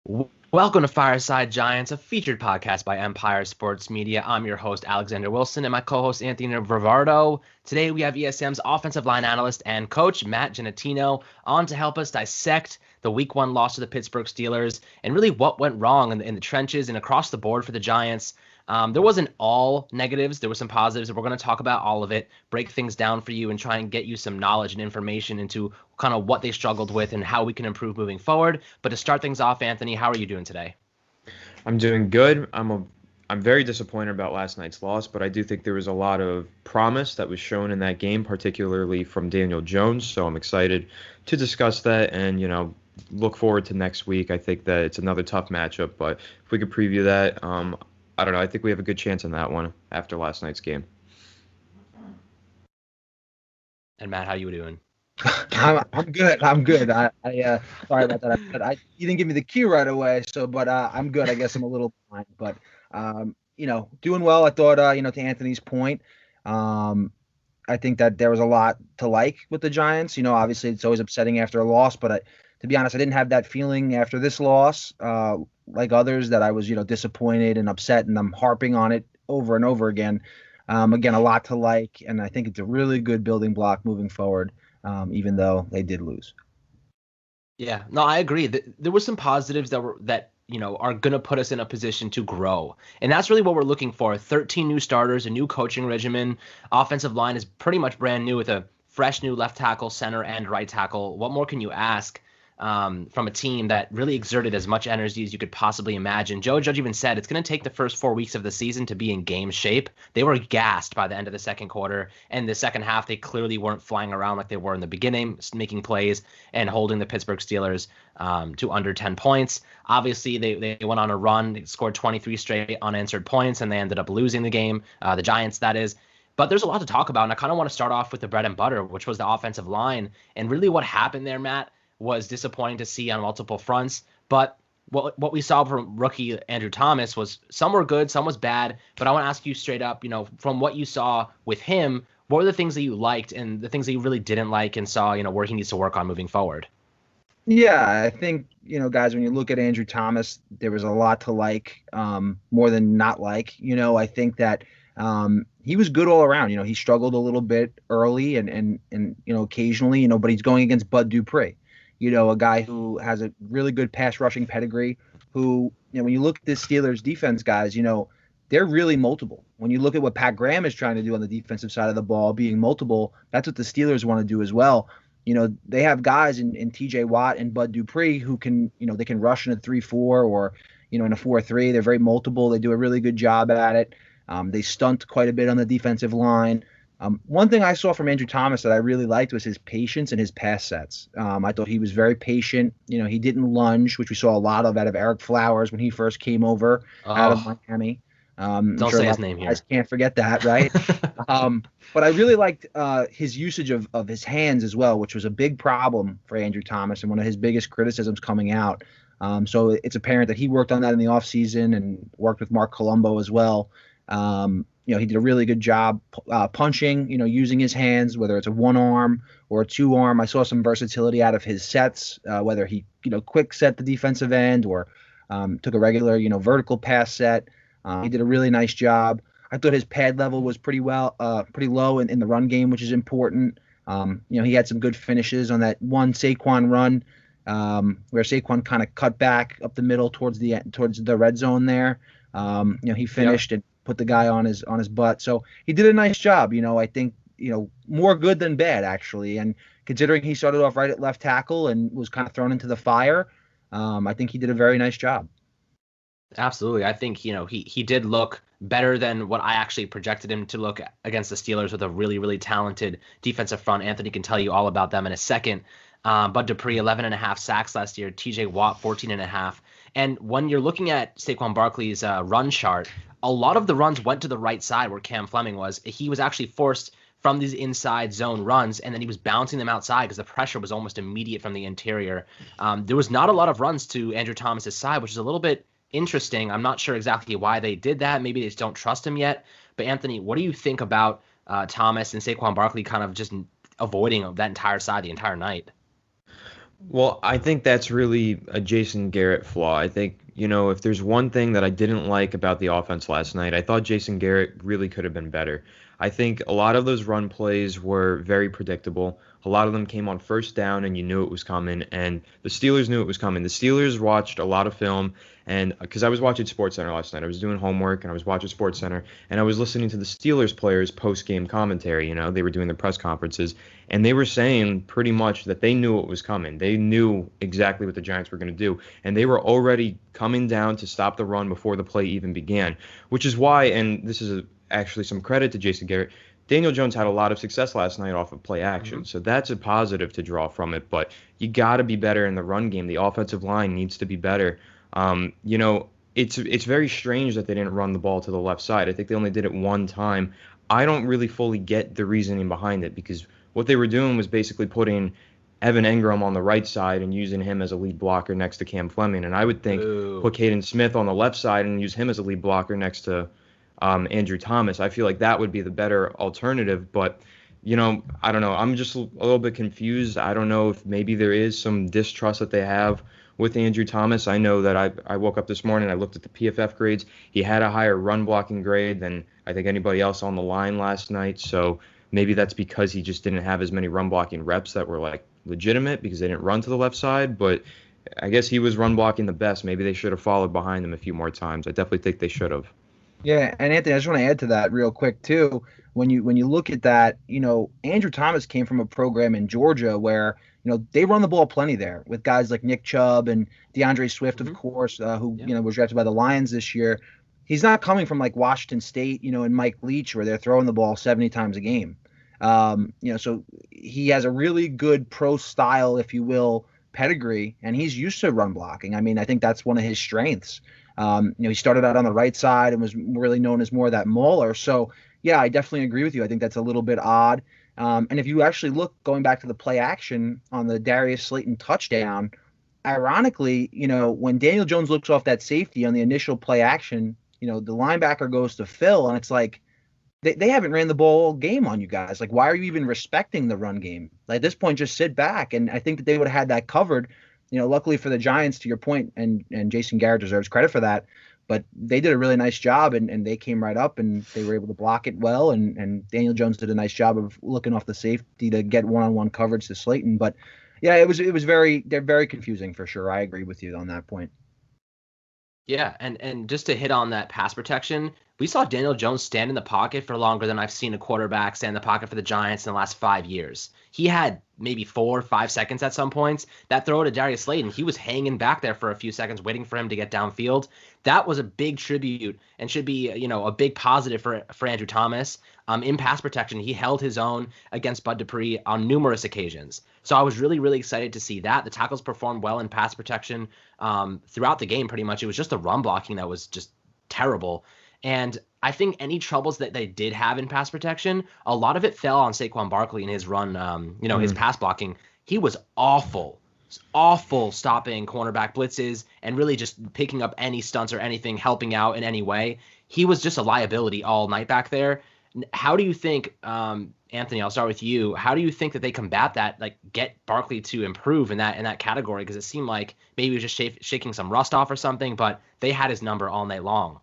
Welcome to Fireside Giants, a featured podcast by Empire Sports Media. I'm your host, Alexander Wilson, and my co-host, Anthony Rivardo. Today, we have ESM's offensive line analyst and coach, Matt Giannettino, on to help us dissect the Week 1 loss to the Pittsburgh Steelers and really what went wrong in the trenches and across the board for the Giants. There wasn't all negatives. There were some positives, and we're going to talk about all of it, break things down for you, and try and get you some knowledge and information into kind of what they struggled with and how we can improve moving forward. But to start things off, Anthony, how are you doing today? I'm doing good. I'm very disappointed about last night's loss, but I do think there was a lot of promise that was shown in that game, particularly from Daniel Jones. So I'm excited to discuss that and, look forward to next week. I think that it's another tough matchup, but if we could preview that, I don't know. I think we have a good chance in that one after last night's game. And Matt, how you doing? I'm good. Sorry about that. You didn't give me the cue right away, but I'm good. I guess I'm a little behind, but doing well. I thought, to Anthony's point, I think that there was a lot to like with the Giants. Obviously it's always upsetting after a loss, but to be honest, I didn't have that feeling after this loss, like others, that I was, disappointed and upset, and I'm harping on it over and over again. Again, a lot to like, and I think it's a really good building block moving forward. Even though they did lose. Yeah, no, I agree. There were some positives that are going to put us in a position to grow. And that's really what we're looking for. 13 new starters, a new coaching regimen. Offensive line is pretty much brand new with a fresh new left tackle, center, and right tackle. What more can you ask from a team that really exerted as much energy as you could possibly imagine? Joe Judge even said it's going to take the first 4 weeks of the season to be in game shape. They were gassed by the end of the second quarter, and the second half they clearly weren't flying around like they were in the beginning, making plays and holding the Pittsburgh Steelers to under 10 points. Obviously, they went on a run, they scored 23 straight unanswered points, and they ended up losing the game, the Giants, that is. But there's a lot to talk about, and I kind of want to start off with the bread and butter, which was the offensive line. And really what happened there, Matt, was disappointing to see on multiple fronts. But what we saw from rookie Andrew Thomas was some were good, some was bad. But I want to ask you straight up, from what you saw with him, what were the things that you liked and the things that you really didn't like and saw, where he needs to work on moving forward? Yeah, I think, guys, when you look at Andrew Thomas, there was a lot to like, more than not like. I think that he was good all around. He struggled a little bit early and occasionally, but he's going against Bud Dupree. A guy who has a really good pass rushing pedigree, who, when you look at the Steelers defense, guys, they're really multiple. When you look at what Pat Graham is trying to do on the defensive side of the ball, being multiple, that's what the Steelers want to do as well. They have guys in TJ Watt and Bud Dupree who can, they can rush in a 3-4 or, in a 4-3. They're very multiple. They do a really good job at it. They stunt quite a bit on the defensive line. One thing I saw from Andrew Thomas that I really liked was his patience and his pass sets. I thought he was very patient. He didn't lunge, which we saw a lot of out of Eric Flowers when he first came over out of Miami. Don't say his name here. I can't forget that, right? But I really liked his usage of his hands as well, which was a big problem for Andrew Thomas and one of his biggest criticisms coming out. So it's apparent that he worked on that in the offseason and worked with Mark Colombo as well. He did a really good job punching, using his hands, whether it's a one arm or a two arm. I saw some versatility out of his sets, whether he, quick set the defensive end or took a regular, vertical pass set. He did a really nice job. I thought his pad level was pretty low in the run game, which is important. He had some good finishes on that one Saquon run where Saquon kind of cut back up the middle towards the red zone there. He finished and put the guy on his butt. So he did a nice job. I think, more good than bad, actually. And considering he started off right at left tackle and was kind of thrown into the fire, I think he did a very nice job. Absolutely. I think, he did look better than what I actually projected him to look against the Steelers with a really, really talented defensive front. Anthony can tell you all about them in a second. Bud Dupree, 11.5 sacks last year. TJ Watt, 14.5. And when you're looking at Saquon Barkley's run chart, a lot of the runs went to the right side where Cam Fleming was. He was actually forced from these inside zone runs, and then he was bouncing them outside because the pressure was almost immediate from the interior. There was not a lot of runs to Andrew Thomas's side, which is a little bit interesting. I'm not sure exactly why they did that. Maybe they just don't trust him yet. But Anthony, what do you think about Thomas and Saquon Barkley kind of just avoiding that entire side the entire night? Well, I think that's really a Jason Garrett flaw. I think, if there's one thing that I didn't like about the offense last night, I thought Jason Garrett really could have been better. I think a lot of those run plays were very predictable. A lot of them came on first down and you knew it was coming, and the Steelers knew it was coming. The Steelers watched a lot of film, and because I was watching SportsCenter last night, I was doing homework and I was watching SportsCenter, and I was listening to the Steelers players post-game commentary. They were doing their press conferences, and they were saying pretty much that they knew what was coming. They knew exactly what the Giants were going to do, and they were already coming down to stop the run before the play even began, which is why, and this is actually some credit to Jason Garrett, Daniel Jones had a lot of success last night off of play action, so that's a positive to draw from it. But you got to be better in the run game. The offensive line needs to be better. It's very strange that they didn't run the ball to the left side. I think they only did it one time. I don't really fully get the reasoning behind it, because what they were doing was basically putting Evan Engram on the right side and using him as a lead blocker next to Cam Fleming. And I would think put Caden Smith on the left side and use him as a lead blocker next to Andrew Thomas. I feel like that would be the better alternative. But, I don't know. I'm just a little bit confused. I don't know if maybe there is some distrust that they have with Andrew Thomas. I know that I woke up this morning, I looked at the PFF grades. He had a higher run blocking grade than I think anybody else on the line last night. So maybe that's because he just didn't have as many run blocking reps that were like legitimate because they didn't run to the left side. But I guess he was run blocking the best. Maybe they should have followed behind him a few more times. I definitely think they should have. Yeah, and Anthony, I just want to add to that real quick too. When you look at that, Andrew Thomas came from a program in Georgia where they run the ball plenty there with guys like Nick Chubb and DeAndre Swift, of course, who was drafted by the Lions this year. He's not coming from like Washington State, and Mike Leach, where they're throwing the ball 70 times a game. So he has a really good pro style, if you will, pedigree, and he's used to run blocking. I mean, I think that's one of his strengths. He started out on the right side and was really known as more of that mauler. So, yeah, I definitely agree with you. I think that's a little bit odd. And if you actually look, going back to the play action on the Darius Slayton touchdown, ironically, when Daniel Jones looks off that safety on the initial play action, the linebacker goes to Phil, and it's like they haven't ran the ball all game on you guys. Like, why are you even respecting the run game? Like, at this point, just sit back. And I think that they would have had that covered. Luckily for the Giants, to your point, and Jason Garrett deserves credit for that, but they did a really nice job, and they came right up, and they were able to block it well, and Daniel Jones did a nice job of looking off the safety to get one-on-one coverage to Slayton. But, yeah, they're very confusing for sure. I agree with you on that point. Yeah, and just to hit on that pass protection, we saw Daniel Jones stand in the pocket for longer than I've seen a quarterback stand in the pocket for the Giants in the last 5 years. He had maybe 4 or 5 seconds at some points. That throw to Darius Slayton, he was hanging back there for a few seconds waiting for him to get downfield. That was a big tribute and should be, a big positive for Andrew Thomas. In pass protection, he held his own against Bud Dupree on numerous occasions. So I was really, really excited to see that. The tackles performed well in pass protection throughout the game pretty much. It was just the run blocking that was just terrible. And I think any troubles that they did have in pass protection, a lot of it fell on Saquon Barkley in his run, his pass blocking. He was awful stopping cornerback blitzes and really just picking up any stunts or anything, helping out in any way. He was just a liability all night back there. How do you think, Anthony, I'll start with you. How do you think that they combat that, like get Barkley to improve in that category? Because it seemed like maybe he was just shaking some rust off or something, but they had his number all night long.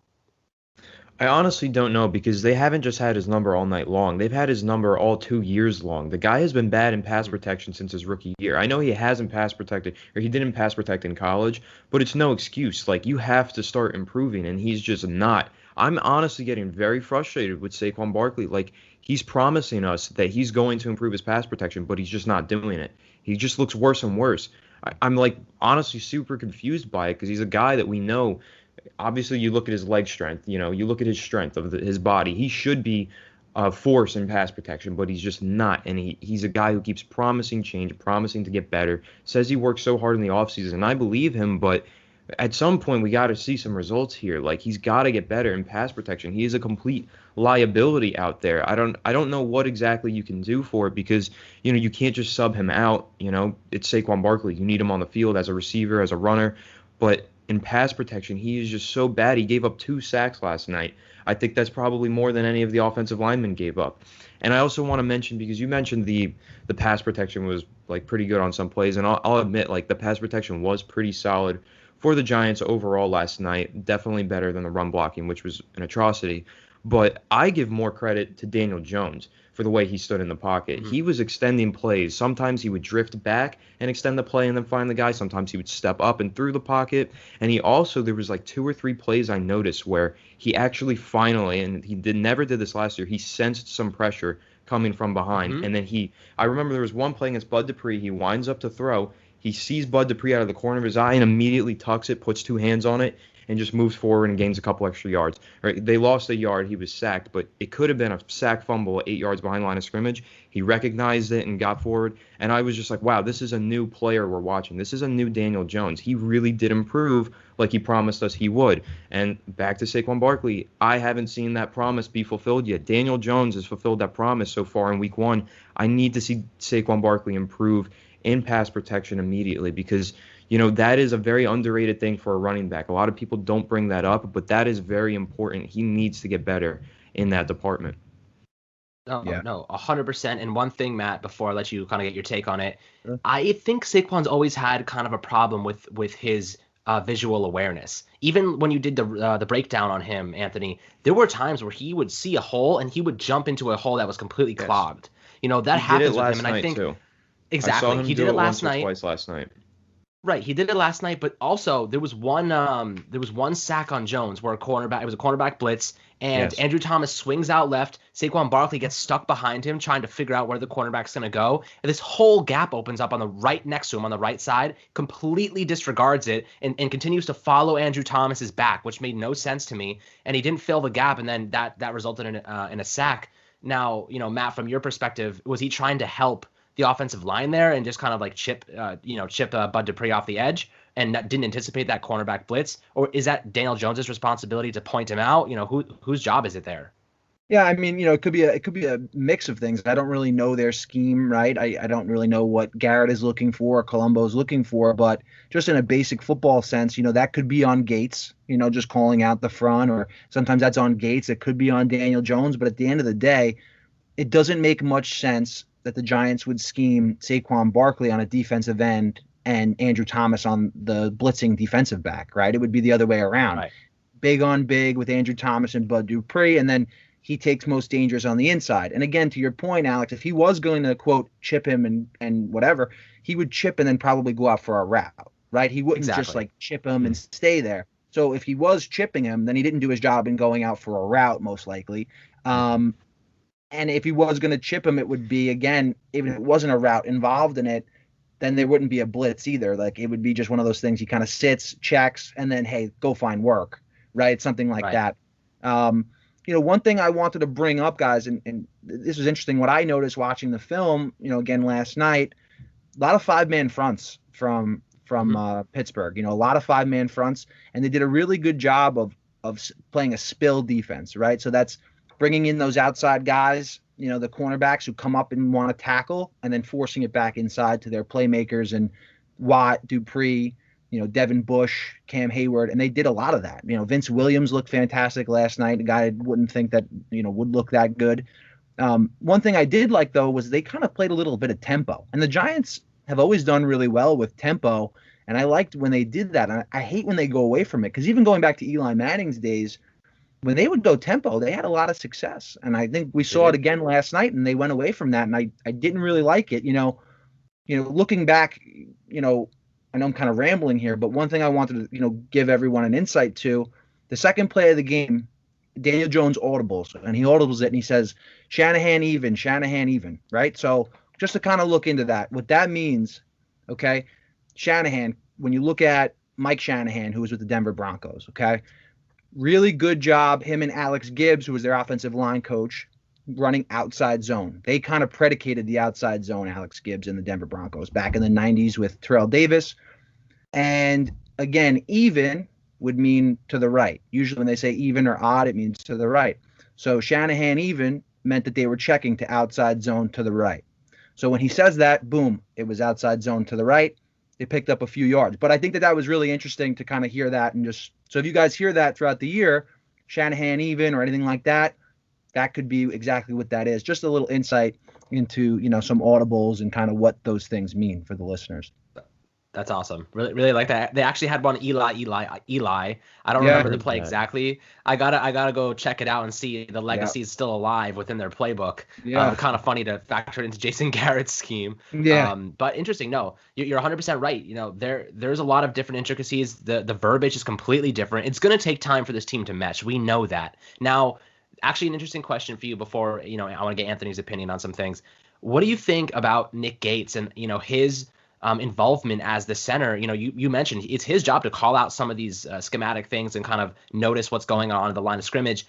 I honestly don't know, because they haven't just had his number all night long. They've had his number all 2 years long. The guy has been bad in pass protection since his rookie year. I know he hasn't pass protected, or he didn't pass protect in college, but it's no excuse. Like, you have to start improving, and he's just not. I'm honestly getting very frustrated with Saquon Barkley. Like, he's promising us that he's going to improve his pass protection, but he's just not doing it. He just looks worse and worse. I'm like honestly super confused by it, because he's a guy that we know. Obviously, you look at his leg strength, you look at his strength of his body. He should be a force in pass protection, but he's just not. And he's a guy who keeps promising change, promising to get better, says he works so hard in the offseason. And I believe him, but at some point we got to see some results here. Like, he's got to get better in pass protection. He is a complete liability out there. I don't know what exactly you can do for it, because, you can't just sub him out. It's Saquon Barkley. You need him on the field as a receiver, as a runner. But in pass protection, he is just so bad. He gave up 2 sacks last night. I think that's probably more than any of the offensive linemen gave up. And I also want to mention, because you mentioned the pass protection was like pretty good on some plays, and I'll admit, like, the pass protection was pretty solid for the Giants overall last night. Definitely better than the run blocking, which was an atrocity. But I give more credit to Daniel Jones for the way he stood in the pocket. Mm-hmm. He was extending plays. Sometimes he would drift back and extend the play and then find the guy. Sometimes he would step up and through the pocket. And he also, there was like 2 or 3 plays I noticed where he actually finally, and he never did this last year, he sensed some pressure coming from behind. Mm-hmm. And then I remember there was one play against Bud Dupree. He winds up to throw. He sees Bud Dupree out of the corner of his eye and immediately tucks it, puts 2 hands on it, and just moves forward and gains a couple extra yards. Right? They lost a yard. He was sacked, but it could have been a sack fumble 8 yards behind line of scrimmage. He recognized it and got forward. And I was just like, wow, this is a new player we're watching. This is a new Daniel Jones. He really did improve like he promised us he would. And back to Saquon Barkley, I haven't seen that promise be fulfilled yet. Daniel Jones has fulfilled that promise so far in week 1. I need to see Saquon Barkley improve in pass protection immediately, because that is a very underrated thing for a running back. A lot of people don't bring that up, but that is very important. He needs to get better in that department. No, Yeah. no, 100%. And one thing, Matt, before I let you kind of get your take on it, Sure. I think Saquon's always had kind of a problem with his visual awareness. Even when you did the breakdown on him, Anthony, there were times where he would see a hole and he would jump into a hole that was completely Yes. clogged. That happens with him, and I think too. exactly I saw him he do did it once last or night. twice last night. Right, he did it last night, but also there was one sack on Jones where it was a cornerback blitz, and Yes. Andrew Thomas swings out left. Saquon Barkley gets stuck behind him trying to figure out where the cornerback's going to go. And this whole gap opens up on the right next to him on the right side, completely disregards it, and continues to follow Andrew Thomas's back, which made no sense to me. And he didn't fill the gap, and then that resulted in a sack. Now, Matt, from your perspective, was he trying to help the offensive line there and just kind of like chip Bud Dupree off the edge and didn't anticipate that cornerback blitz? Or is that Daniel Jones's responsibility to point him out? Whose job is it there? Yeah, I mean, it could be a mix of things. I don't really know their scheme, right? I don't really know what Garrett is looking for, or Colombo's looking for, but just in a basic football sense, that could be on Gates, just calling out the front, or sometimes that's on Gates. It could be on Daniel Jones, but at the end of the day, it doesn't make much sense that the Giants would scheme Saquon Barkley on a defensive end and Andrew Thomas on the blitzing defensive back, right? It would be the other way around. Right. Big on big with Andrew Thomas and Bud Dupree, and then he takes most dangerous on the inside. And again, to your point, Alex, if he was going to, quote, chip him and whatever, he would chip and then probably go out for a route, right? He wouldn't just like chip him and stay there. So if he was chipping him, then he didn't do his job in going out for a route, most likely. And if he was going to chip him, it would be, again, even if it wasn't a route involved in it, then there wouldn't be a blitz either. Like, it would be just one of those things. He kind of sits, checks, and then, hey, go find work, right? Something like that. One thing I wanted to bring up, guys, and this was interesting, what I noticed watching the film, again, last night, a lot of 5-man fronts from Pittsburgh, a lot of 5-man fronts, and they did a really good job of playing a spill defense, right? So that's bringing in those outside guys, the cornerbacks who come up and want to tackle, and then forcing it back inside to their playmakers and Watt, Dupree, Devin Bush, Cam Hayward, and they did a lot of that. Vince Williams looked fantastic last night, a guy I wouldn't think that, would look that good. One thing I did like, though, was they kind of played a little bit of tempo, and the Giants have always done really well with tempo, and I liked when they did that. And I hate when they go away from it, because even going back to Eli Manning's days, when they would go tempo, they had a lot of success. And I think we saw it again last night, and they went away from that. And I didn't really like it. Looking back, I know I'm kind of rambling here, but one thing I wanted to, give everyone an insight to, the second play of the game, Daniel Jones audibles, and he audibles it, and he says, Shanahan even, right? So just to kind of look into that, what that means, okay, Shanahan, when you look at Mike Shanahan, who was with the Denver Broncos, okay, really good job, him and Alex Gibbs, who was their offensive line coach, running outside zone. They kind of predicated the outside zone, Alex Gibbs and the Denver Broncos, back in the 90s with Terrell Davis. And again, even would mean to the right. Usually when they say even or odd, it means to the right. So Shanahan even meant that they were checking to outside zone to the right. So when he says that, boom, it was outside zone to the right. they picked up a few yards. But I think that was really interesting to kind of hear that, and just so if you guys hear that throughout the year, Shanahan even or anything like that, that could be exactly what that is. Just a little insight into, some audibles and kind of what those things mean for the listeners. That's awesome. Really, really like that. They actually had one Eli. I don't remember the play exactly. I gotta go check it out and see the legacy is still alive within their playbook. Yeah. Kind of funny to factor it into Jason Garrett's scheme. Yeah. But interesting. No, you're 100% right. There's a lot of different intricacies. The verbiage is completely different. It's gonna take time for this team to mesh. We know that. Now, actually, an interesting question for you before, I want to get Anthony's opinion on some things. What do you think about Nick Gates and, his involvement as the center? You mentioned it's his job to call out some of these schematic things and kind of notice what's going on in the line of scrimmage.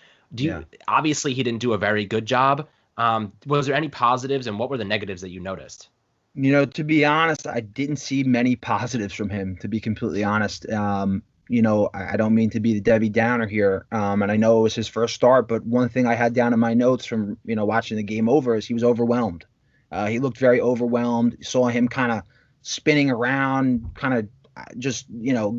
Obviously, he didn't do a very good job. Was there any positives, and what were the negatives that you noticed? To be honest, I didn't see many positives from him, to be completely honest. I don't mean to be the Debbie Downer here, and I know it was his first start, but one thing I had down in my notes from, watching the game over is he was overwhelmed. He looked very overwhelmed. You saw him kind of spinning around, kind of just,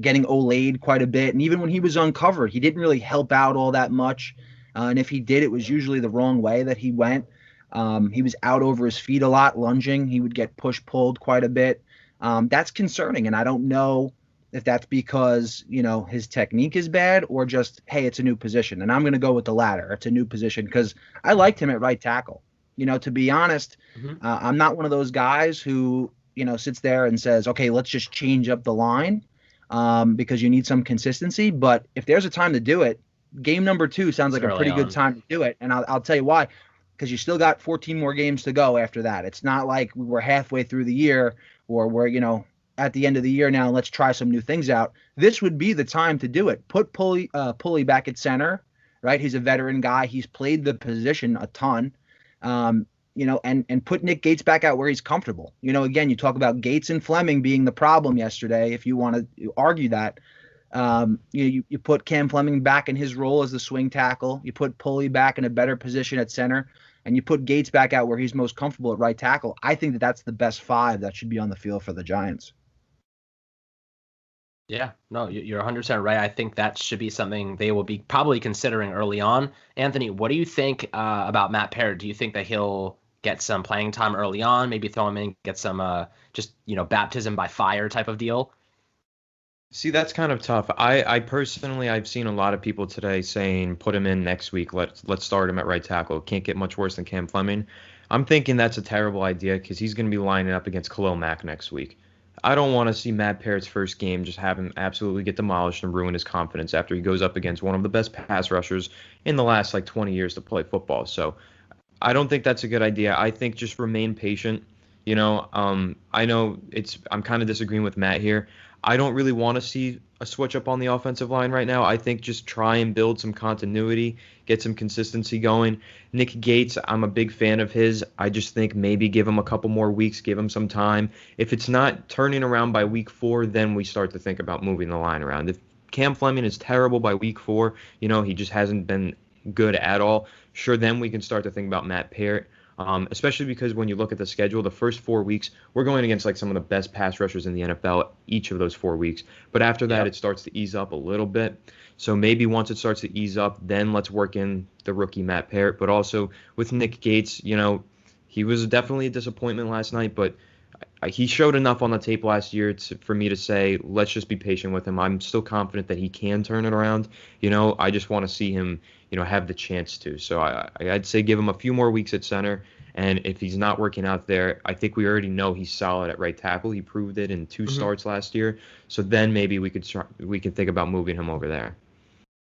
getting olayed quite a bit. And even when he was uncovered, he didn't really help out all that much. And if he did, it was usually the wrong way that he went. He was out over his feet a lot, lunging. He would get pulled quite a bit. That's concerning. And I don't know if that's because, his technique is bad or just, hey, it's a new position. And I'm going to go with the latter. It's a new position because I liked him at right tackle. To be honest, I'm not one of those guys who, sits there and says, okay, let's just change up the line because you need some consistency. But if there's a time to do it, game number 2 sounds like a pretty good time to do it. And I'll tell you why, because you still got 14 more games to go after that. It's not like we're halfway through the year or we're, at the end of the year now, let's try some new things out. This would be the time to do it. Put Pulley back at center, right? He's a veteran guy. He's played the position a ton. And put Nick Gates back out where he's comfortable. Again, you talk about Gates and Fleming being the problem yesterday. If you want to argue that, you put Cam Fleming back in his role as the swing tackle. You put Pulley back in a better position at center, and you put Gates back out where he's most comfortable at right tackle. I think that's the best 5 that should be on the field for the Giants. Yeah, no, you're 100% right. I think that should be something they will be probably considering early on. Anthony, what do you think about Matt Parrott? Do you think that he'll get some playing time early on, maybe throw him in, get some baptism by fire type of deal? See, that's kind of tough. I personally, I've seen a lot of people today saying put him in next week. Let's start him at right tackle. Can't get much worse than Cam Fleming. I'm thinking that's a terrible idea because he's going to be lining up against Khalil Mack next week. I don't want to see Matt Parrott's first game just have him absolutely get demolished and ruin his confidence after he goes up against one of the best pass rushers in the last 20 years to play football. So I don't think that's a good idea. I think just remain patient. I know I'm kind of disagreeing with Matt here. I don't really want to see a switch up on the offensive line right now. I think just try and build some continuity, get some consistency going. Nick Gates, I'm a big fan of his. I just think maybe give him a couple more weeks, give him some time. If it's not turning around by week 4, then we start to think about moving the line around. If Cam Fleming is terrible by week 4, he just hasn't been good at all, sure, then we can start to think about Matt Parrott. Especially because when you look at the schedule, the first 4 weeks, we're going against some of the best pass rushers in the NFL each of those 4 weeks. But after that, It starts to ease up a little bit. So maybe once it starts to ease up, then let's work in the rookie Matt Parrott. But also with Nick Gates, he was definitely a disappointment last night, but he showed enough on the tape last year for me to say, let's just be patient with him. I'm still confident that he can turn it around. I just want to see him, have the chance to. So I'd say give him a few more weeks at center. And if he's not working out there, I think we already know he's solid at right tackle. He proved it in 2 starts last year. So then maybe we could think about moving him over there.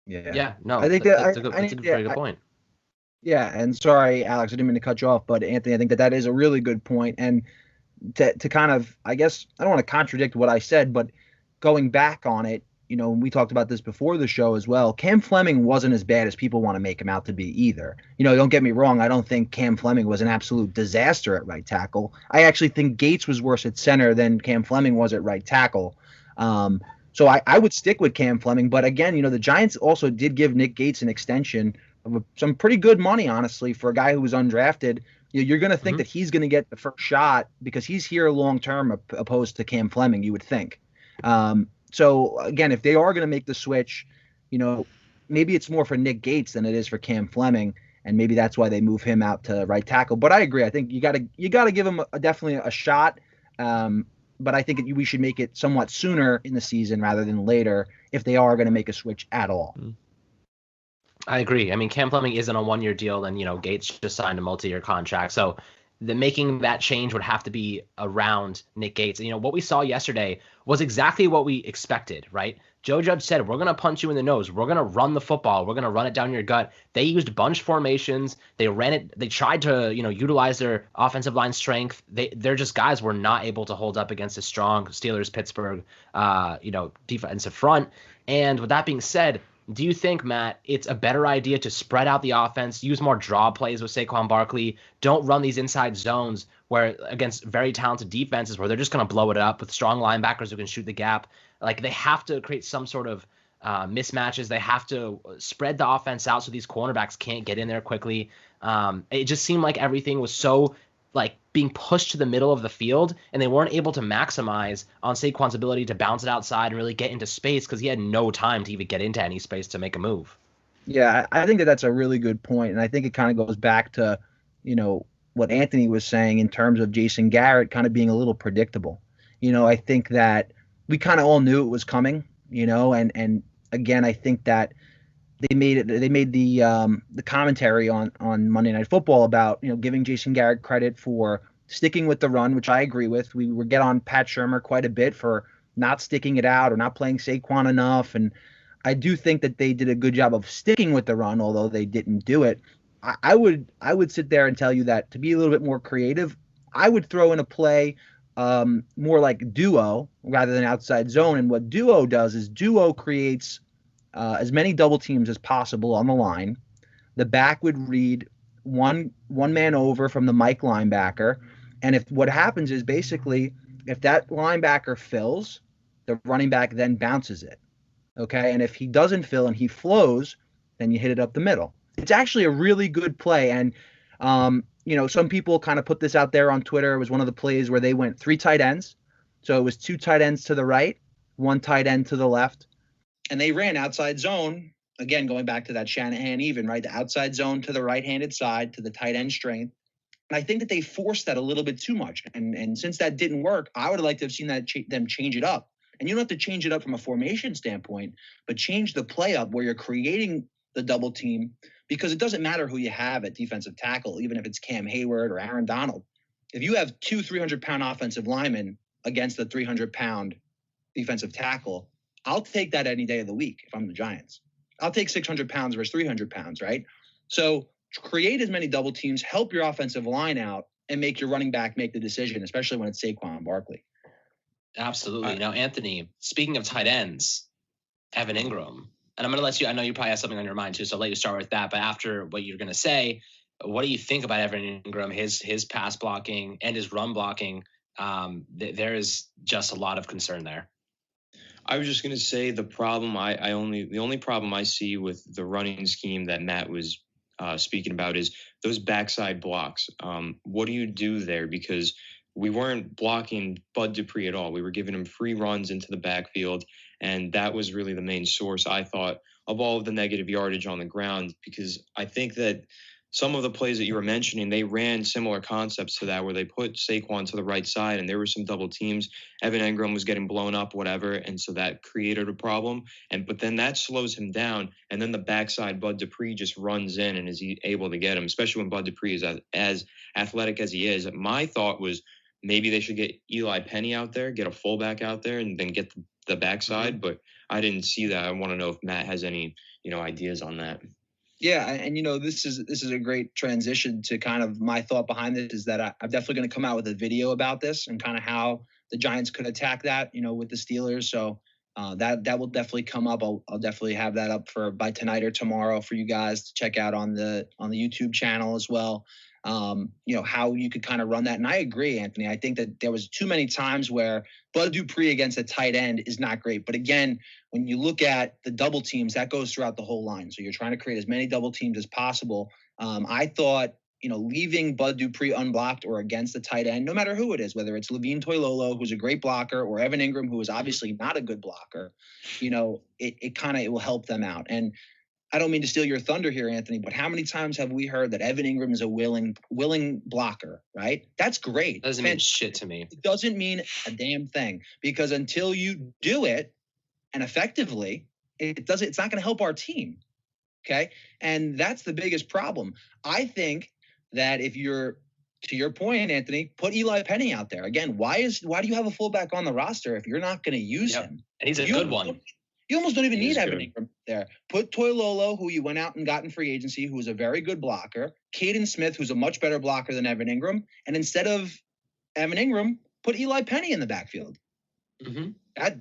Yeah. No, I think that's a very good point. Yeah, and sorry, Alex, I didn't mean to cut you off, but Anthony, I think that is a really good point. And to kind of, I guess, I don't want to contradict what I said, but going back on it, we talked about this before the show as well. Cam Fleming wasn't as bad as people want to make him out to be either. Don't get me wrong. I don't think Cam Fleming was an absolute disaster at right tackle. I actually think Gates was worse at center than Cam Fleming was at right tackle. So I would stick with Cam Fleming. But again, the Giants also did give Nick Gates an extension of some pretty good money, honestly, for a guy who was undrafted. You're going to think Mhm. that he's going to get the first shot because he's here long term opposed to Cam Fleming, you would think. So again, if they are going to make the switch, maybe it's more for Nick Gates than it is for Cam Fleming, and maybe that's why they move him out to right tackle. But I agree. I think you got to give him definitely a shot. But I think we should make it somewhat sooner in the season rather than later if they are going to make a switch at all. I agree. I mean, Cam Fleming isn't a one-year deal, and Gates just signed a multi-year contract. So making that change would have to be around Nick Gates. And, what we saw yesterday was exactly what we expected, right? Joe Judge said, we're going to punch you in the nose. We're going to run the football. We're going to run it down your gut. They used bunch formations. They ran it. They tried to, utilize their offensive line strength. They're just guys were not able to hold up against a strong Steelers-Pittsburgh, defensive front. And with that being said, do you think, Matt, it's a better idea to spread out the offense, use more draw plays with Saquon Barkley, don't run these inside zones where against very talented defenses where they're just going to blow it up with strong linebackers who can shoot the gap? Like, they have to create some sort of mismatches. They have to spread the offense out so these cornerbacks can't get in there quickly. It just seemed like everything was so being pushed to the middle of the field, and they weren't able to maximize on Saquon's ability to bounce it outside and really get into space because he had no time to even get into any space to make a move. Yeah, I think that's a really good point, and I think it kind of goes back to, what Anthony was saying in terms of Jason Garrett kind of being a little predictable. I think that we kind of all knew it was coming, and again, I think that they made the commentary on Monday Night Football about giving Jason Garrett credit for sticking with the run, which I agree with. We would get on Pat Shurmur quite a bit for not sticking it out or not playing Saquon enough, and I do think that they did a good job of sticking with the run, although they didn't do it. I would sit there and tell you that to be a little bit more creative, I would throw in a play more like duo rather than outside zone. And what duo does is duo creates as many double teams as possible on the line. The back would read one man over from the Mike linebacker, and if what happens is basically if that linebacker fills, the running back then bounces it. Okay, and if he doesn't fill and he flows, then you hit it up the middle. It's actually a really good play, and some people kind of put this out there on Twitter. It was one of the plays where they went 3 tight ends, so it was 2 tight ends to the right, 1 tight end to the left. And they ran outside zone, again, going back to that Shanahan even, right? The outside zone to the right-handed side, to the tight end strength. And I think that they forced that a little bit too much. And since that didn't work, I would have liked to have seen them change it up. And you don't have to change it up from a formation standpoint, but change the play up where you're creating the double team, because it doesn't matter who you have at defensive tackle, even if it's Cam Hayward or Aaron Donald. If you have 2 300-pound offensive linemen against a 300-pound defensive tackle, I'll take that any day of the week if I'm the Giants. I'll take 600 pounds versus 300 pounds, right? So create as many double teams, help your offensive line out, and make your running back make the decision, especially when it's Saquon Barkley. Absolutely. Now, Anthony, speaking of tight ends, Evan Engram, and I'm going to let you, I know you probably have something on your mind too, so I'll let you start with that. But after what you're going to say, what do you think about Evan Engram, his pass blocking and his run blocking? There is just a lot of concern there. I was just going to say the only problem I see with the running scheme that Matt was speaking about is those backside blocks. What do you do there? Because we weren't blocking Bud Dupree at all. We were giving him free runs into the backfield, and that was really the main source, I thought, of all of the negative yardage on the ground, because I think that some of the plays that you were mentioning, they ran similar concepts to that, where they put Saquon to the right side and there were some double teams. Evan Engram was getting blown up, whatever, and so that created a problem. But then that slows him down, and then the backside Bud Dupree just runs in and is able to get him, especially when Bud Dupree is as athletic as he is. My thought was maybe they should get Eli Penny out there, get a fullback out there, and then get the backside. But I didn't see that. I want to know if Matt has any ideas on that. Yeah, and this is a great transition to kind of my thought behind this, is that I'm definitely going to come out with a video about this and kind of how the Giants could attack that, with the Steelers. So that will definitely come up. I'll definitely have that up by tonight or tomorrow for you guys to check out on the YouTube channel as well. How you could kind of run that. And I agree, Anthony. I think that there was too many times where Bud Dupree against a tight end is not great. But again, when you look at the double teams, that goes throughout the whole line. So you're trying to create as many double teams as possible. I thought leaving Bud Dupree unblocked or against the tight end, no matter who it is, whether it's Levine Toilolo, who's a great blocker, or Evan Ingram, who is obviously not a good blocker, it will help them out. And I don't mean to steal your thunder here, Anthony, but how many times have we heard that Evan Ingram is a willing blocker, right? That's great. Doesn't mean shit to me. It doesn't mean a damn thing, because until you do it and effectively, it's not going to help our team. Okay. And that's the biggest problem. I think that to your point, Anthony, put Eli Penny out there. Again, why do you have a fullback on the roster if you're not going to use him? And he's a good one. You almost don't even need Evan Ingram there. Put Toilolo, who you went out and got in free agency, who is a very good blocker. Caden Smith, who's a much better blocker than Evan Ingram. And instead of Evan Ingram, put Eli Penny in the backfield. Mm-hmm.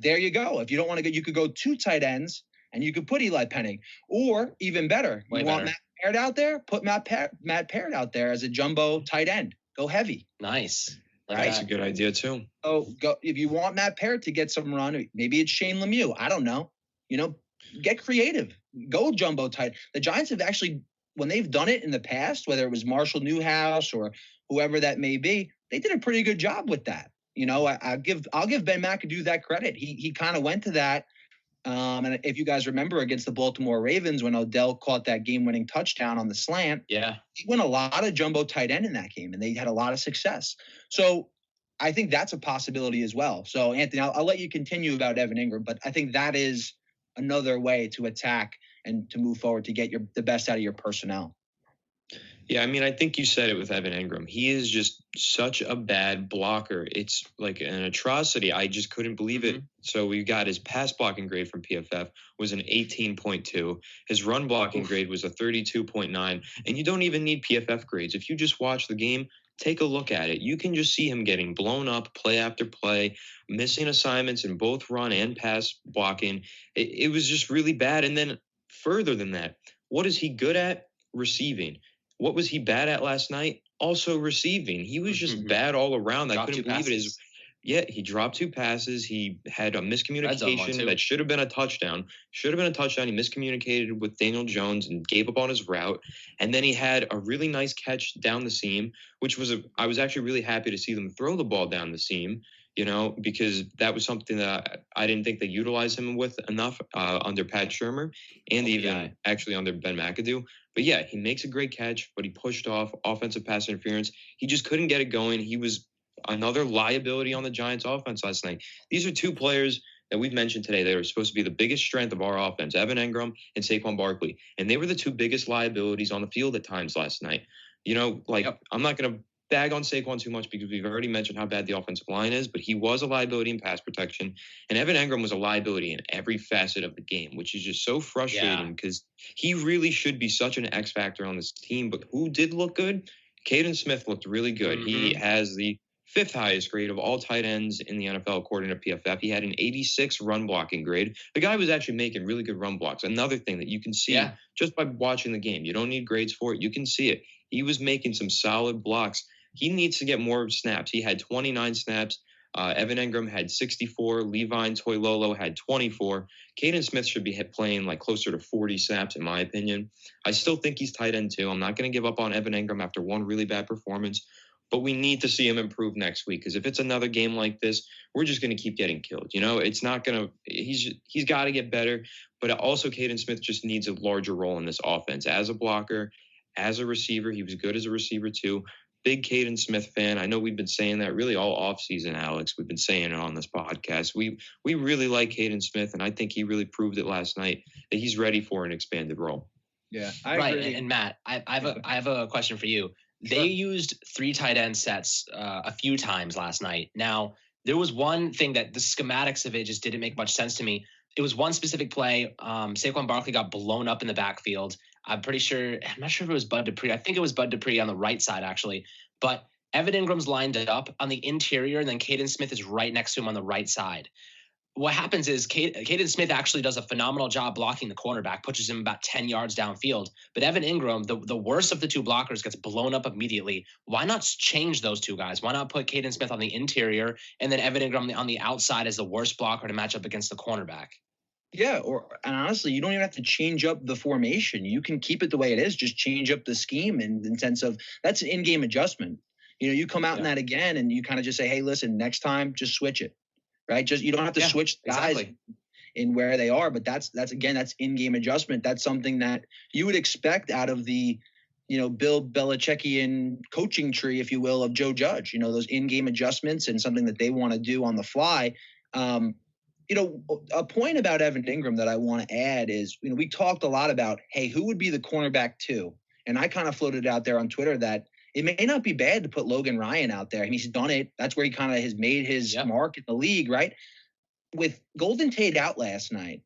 There you go. If you don't want to go, you could go 2 tight ends and you could put Eli Penny. Or even better, want Matt Parrott out there? Put Matt Parrott out there as a jumbo tight end. Go heavy. Nice. Right? That's a good idea too. So go if you want Matt Parrott to get some run. Maybe it's Shane Lemieux. I don't know. Get creative. Go jumbo tight. The Giants have actually, when they've done it in the past, whether it was Marshall Newhouse or whoever that may be, they did a pretty good job with that. I'll give Ben McAdoo that credit. He kind of went to that. And if you guys remember against the Baltimore Ravens, when Odell caught that game-winning touchdown on the slant, he went a lot of jumbo tight end in that game, and they had a lot of success. So I think that's a possibility as well. So Anthony, I'll let you continue about Evan Ingram, but I think that is another way to attack and to move forward to get the best out of your personnel. Yeah, I mean, I think you said it with Evan Engram. He is just such a bad blocker. It's like an atrocity. I just couldn't believe it. So we got his pass blocking grade from PFF was an 18.2. His run blocking grade was a 32.9. And you don't even need PFF grades. If you just watch the game, take a look at it. You can just see him getting blown up play after play, missing assignments in both run and pass blocking. It was just really bad. And then further than that, what is he good at? Receiving. What was he bad at last night? Also receiving. He was just bad all around. I couldn't believe it. He dropped 2 passes. He had a miscommunication that should have been a touchdown. He miscommunicated with Daniel Jones and gave up on his route. And then he had a really nice catch down the seam, which I was actually really happy to see them throw the ball down the seam, because that was something that I didn't think they utilized him with enough under Pat Shurmur and even actually under Ben McAdoo. But yeah, he makes a great catch, but he pushed off offensive pass interference. He just couldn't get it going. He was another liability on the Giants offense last night. These are 2 players that we've mentioned today that are supposed to be the biggest strength of our offense, Evan Engram and Saquon Barkley. And they were the 2 biggest liabilities on the field at times last night. I'm not going to bag on Saquon too much because we've already mentioned how bad the offensive line is, but he was a liability in pass protection. And Evan Engram was a liability in every facet of the game, which is just so frustrating because he really should be such an X factor on this team. But who did look good? Caden Smith looked really good. He has the 5th highest grade of all tight ends in the NFL, according to PFF. He had an 86 run blocking grade. The guy was actually making really good run blocks. Another thing that you can see just by watching the game. You don't need grades for it. You can see it. He was making some solid blocks. He needs to get more snaps. He had 29 snaps. Evan Engram had 64. Levine Toilolo had 24. Caden Smith should be playing like closer to 40 snaps, in my opinion. I still think he's tight end too. I'm not going to give up on Evan Engram after one really bad performance, but we need to see him improve next week because if it's another game like this, we're just going to keep getting killed. It's not going to. He's got to get better, but also Caden Smith just needs a larger role in this offense as a blocker, as a receiver. He was good as a receiver too. Big Caden Smith fan. I know we've been saying that really all offseason, Alex. We've been saying it on this podcast. We really like Caden Smith, and I think he really proved it last night that he's ready for an expanded role. Yeah, I agree. And Matt, I have a question for you. Sure. They used 3 tight end sets a few times last night. Now, there was one thing that the schematics of it just didn't make much sense to me. It was one specific play. Saquon Barkley got blown up in the backfield. I'm not sure if it was Bud Dupree. I think it was Bud Dupree on the right side, actually. But Evan Ingram's lined up on the interior, and then Caden Smith is right next to him on the right side. What happens is Caden Smith actually does a phenomenal job blocking the cornerback, pushes him about 10 yards downfield. But Evan Engram, the worst of the 2 blockers, gets blown up immediately. Why not change those 2 guys? Why not put Caden Smith on the interior and then Evan Engram on the outside as the worst blocker to match up against the cornerback? Yeah, and honestly, you don't even have to change up the formation. You can keep it the way it is. Just change up the scheme in the sense of that's an in-game adjustment. You come out in that again, and you kind of just say, "Hey, listen, next time, just switch it." Right? Just you don't have to switch guys in where they are, but that's in-game adjustment. That's something that you would expect out of the Bill Belichickian coaching tree, if you will, of Joe Judge. Those in-game adjustments and something that they want to do on the fly. A point about Evan Engram that I want to add is, we talked a lot about, hey, who would be the cornerback 2? And I kind of floated out there on Twitter that it may not be bad to put Logan Ryan out there. I mean, he's done it. That's where he kind of has made his mark in the league, right? With Golden Tate out last night,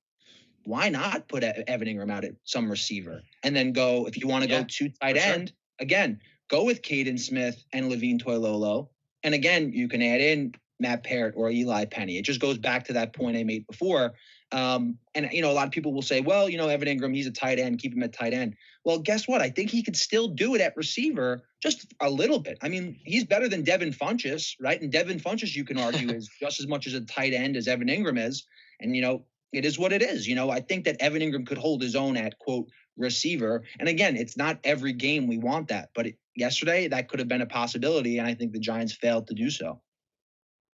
why not put Evan Engram out at some receiver and then go, if you want to go to tight end, again, go with Caden Smith and Levine Toilolo. And again, you can add in Matt Parrott or Eli Penny. It just goes back to that point I made before. And a lot of people will say, well, Evan Engram, he's a tight end, keep him at tight end. Well, guess what? I think he could still do it at receiver just a little bit. I mean, he's better than Devin Funchess, right? And Devin Funchess, you can argue, is just as much as a tight end as Evan Engram is. And, it is what it is. I think that Evan Engram could hold his own at, quote, receiver. And again, it's not every game we want that. But yesterday, that could have been a possibility. And I think the Giants failed to do so.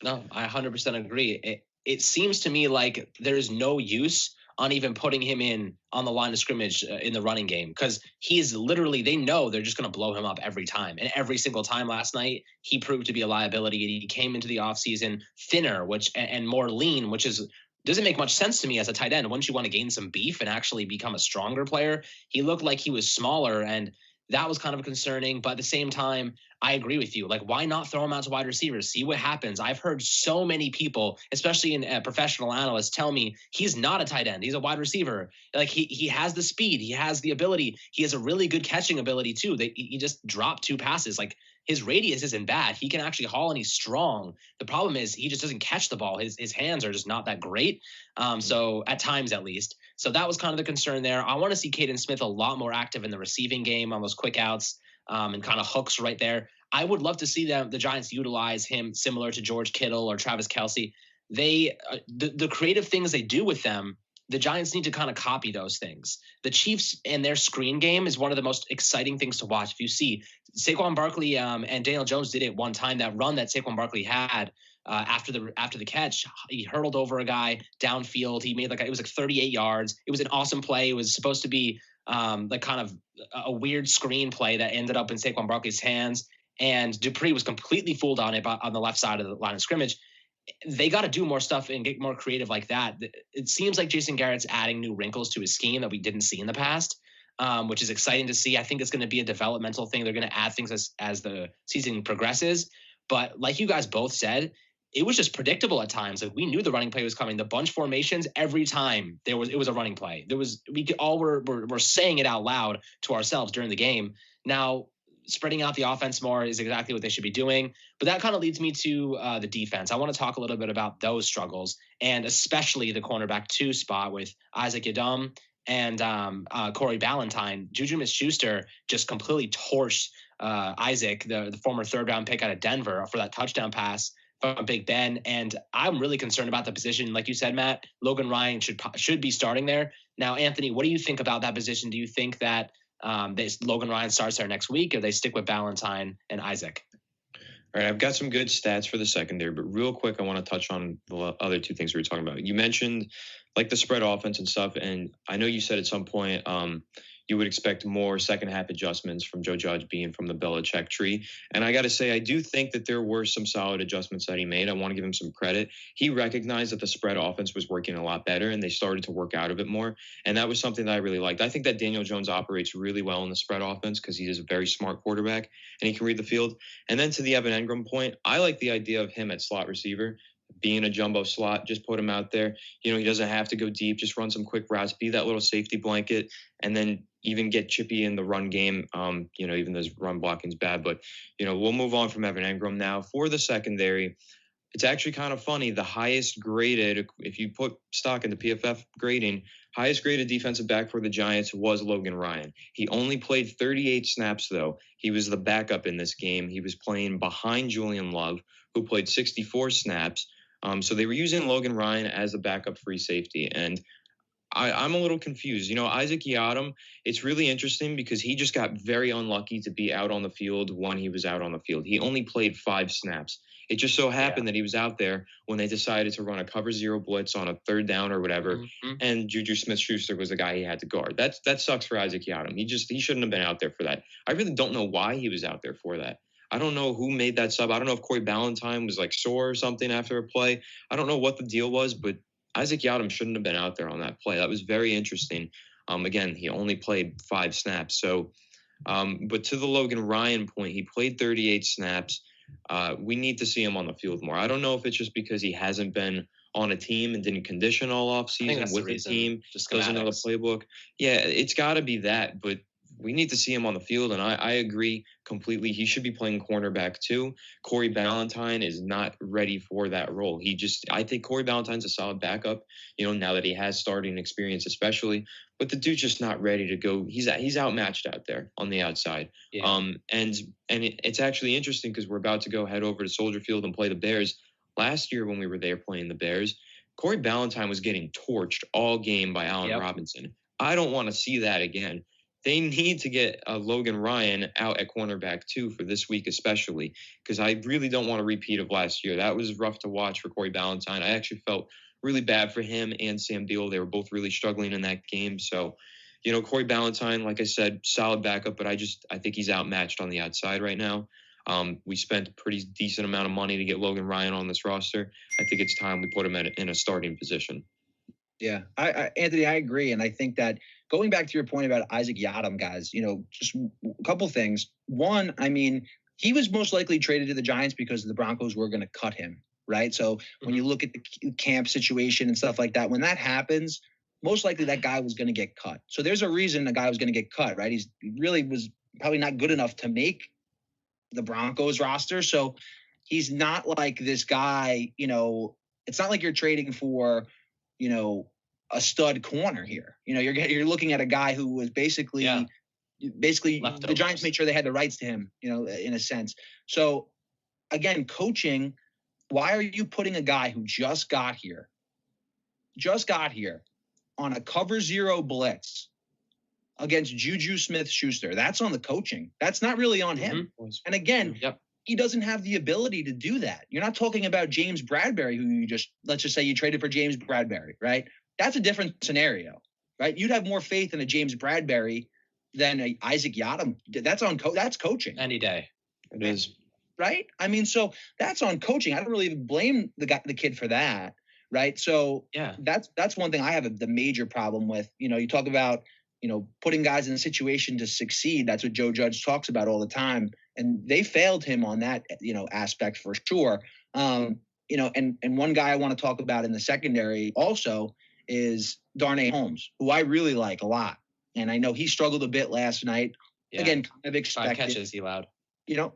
No, I 100% agree. It seems to me like there's no use on even putting him in on the line of scrimmage in the running game, because he's literally, they know they're just going to blow him up every time. And every single time last night, he proved to be a liability. He came into the offseason thinner, and more lean, which doesn't make much sense to me as a tight end. Wouldn't you want to gain some beef and actually become a stronger player? He looked like he was smaller, and that was kind of concerning. But at the same time, I agree with you. Like, why not throw him out to wide receivers? See what happens. I've heard so many people, especially in professional analysts, tell me he's not a tight end. He's a wide receiver. Like, he has the speed. He has the ability. He has a really good catching ability too. He just dropped 2 passes. Like, his radius isn't bad. He can actually haul, and he's strong. The problem is he just doesn't catch the ball. His hands are just not that great. So at times, at least. So that was kind of the concern there. I want to see Caden Smith a lot more active in the receiving game on those quick outs and kind of hooks right there. I would love to see the Giants utilize him similar to George Kittle or Travis Kelce. The creative things they do with them, the Giants need to kind of copy those things. The Chiefs and their screen game is one of the most exciting things to watch. If you see Saquon Barkley and Daniel Jones did it one time, that run that Saquon Barkley had after the catch, he hurtled over a guy downfield. He made it was 38 yards. It was an awesome play. It was supposed to be like kind of a weird screen play that ended up in Saquon Barkley's hands. And Dupree was completely fooled on it on the left side of the line of scrimmage. They got to do more stuff and get more creative like that. It seems like Jason Garrett's adding new wrinkles to his scheme that we didn't see in the past, which is exciting to see. I think it's going to be a developmental thing. They're going to add things as the season progresses. But like you guys both said, it was just predictable at times. Like, we knew the running play was coming. The bunch formations, every time it was a running play. We're saying it out loud to ourselves during the game. Now, spreading out the offense more is exactly what they should be doing. But that kind of leads me to the defense. I want to talk a little bit about those struggles, and especially the cornerback 2 spot with Isaac Yiadom and Corey Ballantyne. Juju Smith-Schuster just completely torched Isaac, the former 3rd-round pick out of Denver, for that touchdown pass from Big Ben. And I'm really concerned about the position. Like you said, Matt, Logan Ryan should be starting there. Now, Anthony, what do you think about that position? Do you think that Logan Ryan starts there next week, or they stick with Ballantyne and Isaac? All right, I've got some good stats for the secondary, but real quick, I want to touch on the other 2 things we were talking about. You mentioned like the spread offense and stuff, and I know you said at some point you would expect more second half adjustments from Joe Judge being from the Belichick tree. And I got to say, I do think that there were some solid adjustments that he made. I want to give him some credit. He recognized that the spread offense was working a lot better, and they started to work out of it more. And that was something that I really liked. I think that Daniel Jones operates really well in the spread offense because he is a very smart quarterback and he can read the field. And then to the Evan Engram point, I like the idea of him at slot receiver. Being a jumbo slot, just put him out there. He doesn't have to go deep, just run some quick routes, be that little safety blanket, and then even get chippy in the run game. Even though his run blocking's bad, but we'll move on from Evan Engram now. For the secondary, it's actually kind of funny. The highest graded, if you put stock into PFF grading, highest graded defensive back for the Giants was Logan Ryan. He only played 38 snaps, though. He was the backup in this game. He was playing behind Julian Love, who played 64 snaps. So they were using Logan Ryan as a backup free safety. And I'm a little confused. Isaac Yiadom, it's really interesting because he just got very unlucky to be out on the field when he was out on the field. He only played 5 snaps. It just so happened that he was out there when they decided to run a cover 0 blitz on a 3rd down or whatever, and Juju Smith-Schuster was the guy he had to guard. That sucks for Isaac Yiadom. He shouldn't have been out there for that. I really don't know why he was out there for that. I don't know who made that sub. I don't know if Corey Ballantyne was like sore or something after a play. I don't know what the deal was, but Isaac Yiadom shouldn't have been out there on that play. That was very interesting. Again, he only played 5 snaps. So, but to the Logan Ryan point, he played 38 snaps. We need to see him on the field more. I don't know if it's just because he hasn't been on a team and didn't condition all off season with the team, doesn't know the playbook. Yeah, it's got to be that, but we need to see him on the field, and I agree completely. He should be playing cornerback too. Corey Ballantyne is not ready for that role. I think Corey Ballantyne's a solid backup, now that he has starting experience especially, but the dude's just not ready to go. He's outmatched out there on the outside. Yeah. And it's actually interesting because we're about to go head over to Soldier Field and play the Bears. Last year when we were there playing the Bears, Corey Ballantyne was getting torched all game by Allen Robinson. I don't want to see that again. They need to get Logan Ryan out at cornerback too for this week especially, because I really don't want a repeat of last year. That was rough to watch for Corey Ballantyne. I actually felt really bad for him and Sam Beal. They were both really struggling in that game. So, Corey Ballantyne, like I said, solid backup, but I think he's outmatched on the outside right now. We spent a pretty decent amount of money to get Logan Ryan on this roster. I think it's time we put him in a starting position. Yeah, Anthony, I agree. And I think that going back to your point about Isaac Yiadom, guys, just a couple things. One, I mean, he was most likely traded to the Giants because the Broncos were going to cut him, right? So when you look at the camp situation and stuff like that, when that happens, most likely that guy was going to get cut. So there's a reason the guy was going to get cut, right? He really was probably not good enough to make the Broncos roster. So he's not like this guy, it's not like you're trading for, a stud corner here. You're looking at a guy who was basically the Giants made sure they had the rights to him, in a sense. So again, coaching, why are you putting a guy who just got here on a cover 0 blitz against Juju Smith-Schuster? That's on the coaching. That's not really on him. And again, he doesn't have the ability to do that. You're not talking about James Bradberry, who let's just say you traded for James Bradberry, right? That's a different scenario, right? You'd have more faith in a James Bradberry than a Isaac Yiadom. That's coaching. Any day. It is. Right? I mean, so that's on coaching. I don't really even blame the kid for that, right? So yeah, that's one thing I have the major problem with. You talk about, putting guys in a situation to succeed. That's what Joe Judge talks about all the time. And they failed him on that, aspect for sure. And one guy I want to talk about in the secondary also is Darnay Holmes, who I really like a lot. And I know he struggled a bit last night. Yeah. Again, kind of expected. 5 catches he allowed.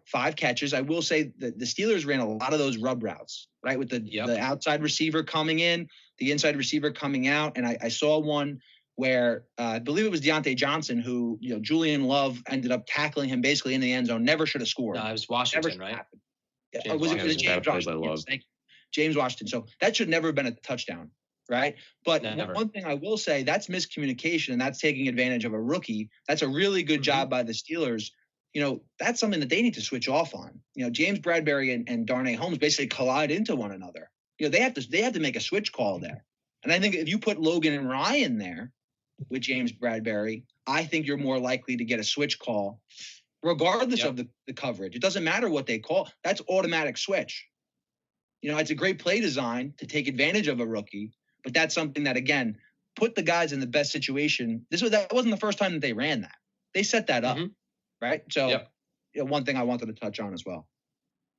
5 catches. I will say that the Steelers ran a lot of those rub routes, right? With the outside receiver coming in, the inside receiver coming out. And I saw one where I believe it was Deontay Johnson who, Julian Love ended up tackling him basically in the end zone. Never should have scored. No, it was Washington, right? It was James Washington. Yes, James Washington. So that should never have been a touchdown, right? But one thing I will say, that's miscommunication, and that's taking advantage of a rookie. That's a really good job by the Steelers. That's something that they need to switch off on. James Bradberry and Darnay Holmes basically collide into one another. They have to make a switch call there. And I think if you put Logan and Ryan there with James Bradberry, I think you're more likely to get a switch call regardless of the coverage. It doesn't matter what they call. That's automatic switch. It's a great play design to take advantage of a rookie, but that's something that, again, put the guys in the best situation. That wasn't the first time that they ran that. They set that up, right? So one thing I wanted to touch on as well.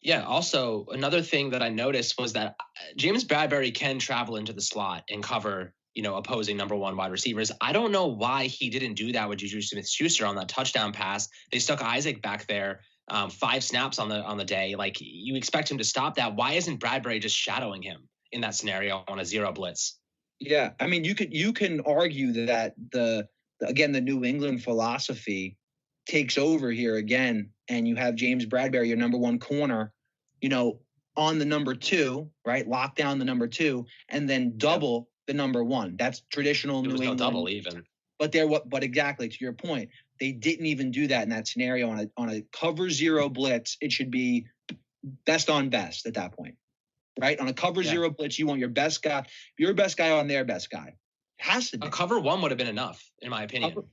Yeah, also, another thing that I noticed was that James Bradberry can travel into the slot and cover, opposing number 1 wide receivers. I don't know why he didn't do that with Juju Smith-Schuster on that touchdown pass. They stuck Isaac back there, 5 snaps on the day. Like, you expect him to stop that. Why isn't Bradberry just shadowing him in that scenario on a 0 blitz? Yeah, I mean, you can argue that the New England philosophy takes over here again, and you have James Bradberry, your number 1 corner, on the number 2, right? Lock down the number 2, and then double the number one. That's traditional There New was no England. double even. But exactly to your point, they didn't even do that in that scenario on a cover zero blitz. It should be best on best at that point, right? On a cover zero blitz, you want your best guy, your best guy on their best guy. It has to be. A cover one would have been enough, in my opinion.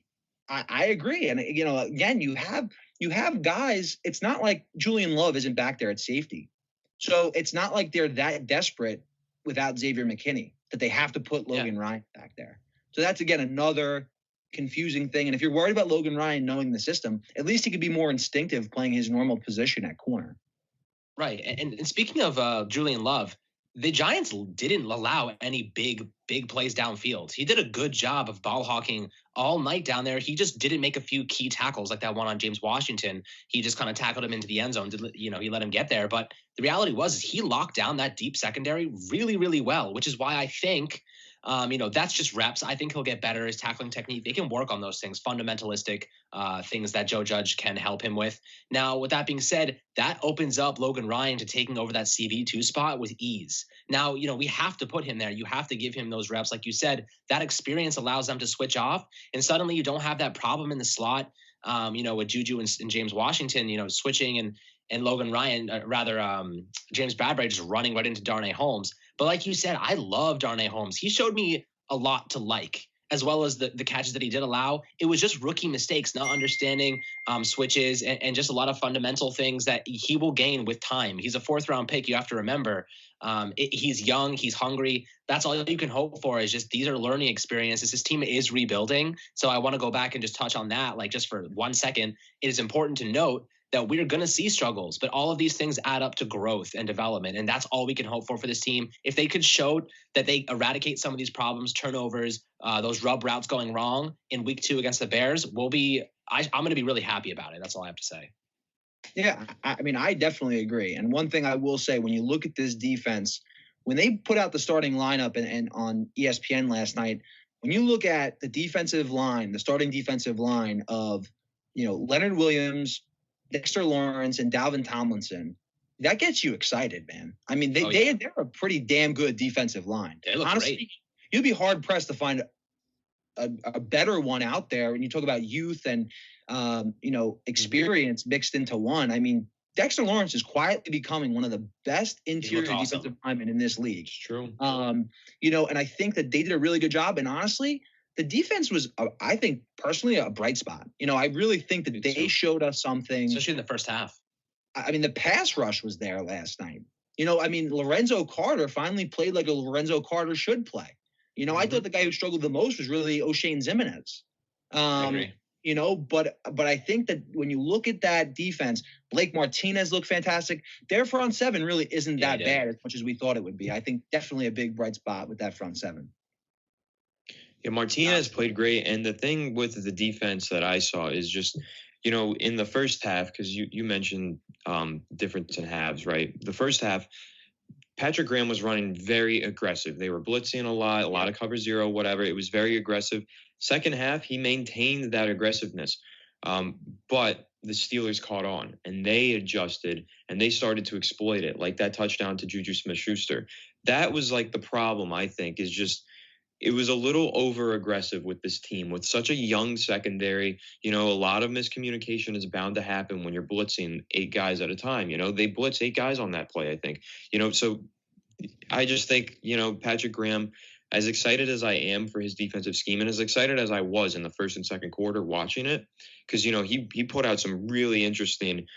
I agree, and again, you have guys. It's not like Julian Love isn't back there at safety, so it's not like they're that desperate without Xavier McKinney that they have to put Logan Ryan back there. So that's again another confusing thing. And if you're worried about Logan Ryan knowing the system, at least he could be more instinctive playing his normal position at corner. Right. And speaking of Julian Love, the Giants didn't allow any big plays downfield. He did a good job of ball hawking all night down there. He just didn't make a few key tackles like that one on James Washington. He just kind of tackled him into the end zone. He let him get there. But the reality was he locked down that deep secondary really, really well, which is why I think that's just reps. I think he'll get better. His tackling technique, they can work on those things, fundamentalistic things that Joe Judge can help him with. Now, with that being said, that opens up Logan Ryan to taking over that CV2 spot with ease. Now, we have to put him there. You have to give him those reps. Like you said, that experience allows them to switch off. And suddenly you don't have that problem in the slot, with Juju and James Washington, switching and Logan Ryan, James Bradbury just running right into Darnay Holmes. But like you said, I love Darnay Holmes. He showed me a lot to like, as well as the catches that he did allow. It was just rookie mistakes, not understanding switches and just a lot of fundamental things that he will gain with time. He's a 4th-round pick. You have to remember he's young. He's hungry. That's all you can hope for is just these are learning experiences. His team is rebuilding. So I want to go back and just touch on that, like just for 1 second. It is important to note that we're going to see struggles, but all of these things add up to growth and development. And that's all we can hope for this team. If they could show that they eradicate some of these problems, turnovers, those rub routes going wrong in week 2 against the Bears, I'm going to be really happy about it. That's all I have to say. Yeah, I definitely agree. And one thing I will say, when you look at this defense, when they put out the starting lineup and on ESPN last night, when you look at the defensive line, the starting defensive line of, Leonard Williams, Dexter Lawrence, and Dalvin Tomlinson, that gets you excited, man. I mean, they're a pretty damn good defensive line. They look honestly great. You'd be hard pressed to find a better one out there. When you talk about youth and experience mixed into one, I mean, Dexter Lawrence is quietly becoming one of the best interior defensive linemen in this league. It's true. And I think that they did a really good job. And honestly, the defense was, I think, personally, a bright spot. I really think that they showed us something. Especially in the first half. I mean, the pass rush was there last night. Lorenzo Carter finally played like a Lorenzo Carter should play. I thought the guy who struggled the most was really O'Shane Ximines. I agree. But I think that when you look at that defense, Blake Martinez looked fantastic. Their front seven really isn't that bad as much as we thought it would be. I think definitely a big bright spot with that front seven. Yeah, Martinez played great. And the thing with the defense that I saw is just, in the first half, because you mentioned difference in halves, right? The first half, Patrick Graham was running very aggressive. They were blitzing a lot of cover zero, whatever. It was very aggressive. Second half, he maintained that aggressiveness. But the Steelers caught on and they adjusted and they started to exploit it, like that touchdown to Juju Smith-Schuster. That was like the problem, I think, is just it was a little over aggressive with this team with such a young secondary. A lot of miscommunication is bound to happen when you're blitzing 8 guys at a time. They blitz 8 guys on that play, I think. So I just think, Patrick Graham, as excited as I am for his defensive scheme and as excited as I was in the first and second quarter watching it, because, he put out some really interesting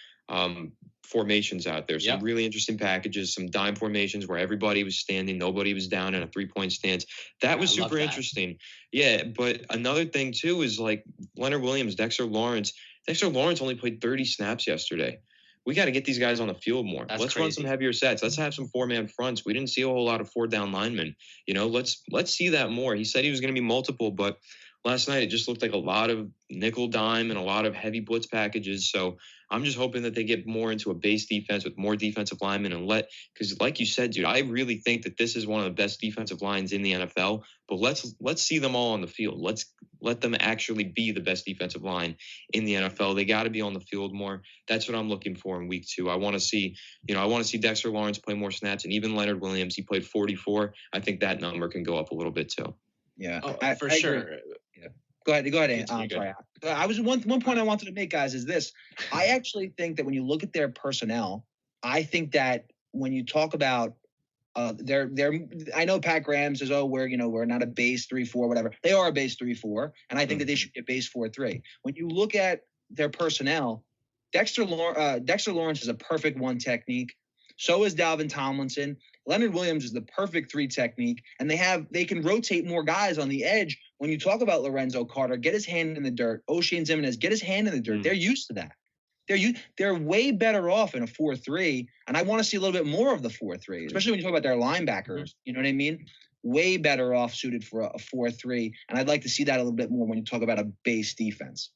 formations out there, some really interesting packages, some dime formations where everybody was standing, nobody was down in a 3-point stance. That was super interesting. Yeah, but another thing too is like Leonard Williams, Dexter Lawrence. Dexter Lawrence only played 30 snaps yesterday. We got to get these guys on the field more. Let's run some heavier sets. Let's have some 4-man fronts. We didn't see a whole lot of 4-down linemen. Let's see that more. He said he was going to be multiple, but last night it just looked like a lot of nickel dime and a lot of heavy blitz packages. So I'm just hoping that they get more into a base defense with more defensive linemen because like you said, dude, I really think that this is one of the best defensive lines in the NFL, but let's see them all on the field. Let's let them actually be the best defensive line in the NFL. They got to be on the field more. That's what I'm looking for in week 2. I want to see Dexter Lawrence play more snaps, and even Leonard Williams, he played 44. I think that number can go up a little bit too. Yeah, for sure. Yeah. Go ahead. Sorry. I was one point I wanted to make, guys, is this. I actually think that when you look at their personnel, I think that when you talk about I know Pat Graham says, we're not a base 3-4, whatever. They are a base 3-4, and I think that they should be a base 4-3. When you look at their personnel, Dexter Lawrence is a perfect 1 technique. So is Dalvin Tomlinson. Leonard Williams is the perfect 3 technique, and they can rotate more guys on the edge. When you talk about Lorenzo Carter, get his hand in the dirt. O'Shane Ximines, get his hand in the dirt. They're used to that. They're way better off in a 4-3, and I want to see a little bit more of the 4-3, especially when you talk about their linebackers. You know what I mean? Way better off suited for a 4-3, and I'd like to see that a little bit more when you talk about a base defense.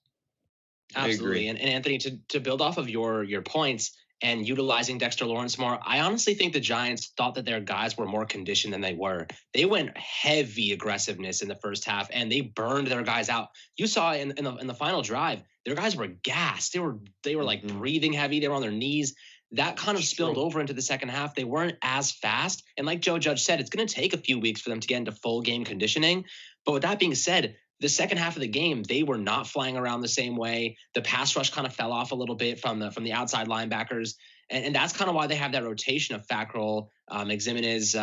Absolutely, and Anthony, to build off of your points and utilizing Dexter Lawrence more, I honestly think the Giants thought that their guys were more conditioned than they were. They went heavy aggressiveness in the first half, and they burned their guys out. You saw in the final drive, their guys were gassed. They were like breathing heavy. They were on their knees. That kind of spilled over into the second half. They weren't as fast. And like Joe Judge said, it's going to take a few weeks for them to get into full game conditioning. But with that being said, the second half of the game, they were not flying around the same way. The pass rush kind of fell off a little bit from the outside linebackers. And that's kind of why they have that rotation of Fackrell, Ximines,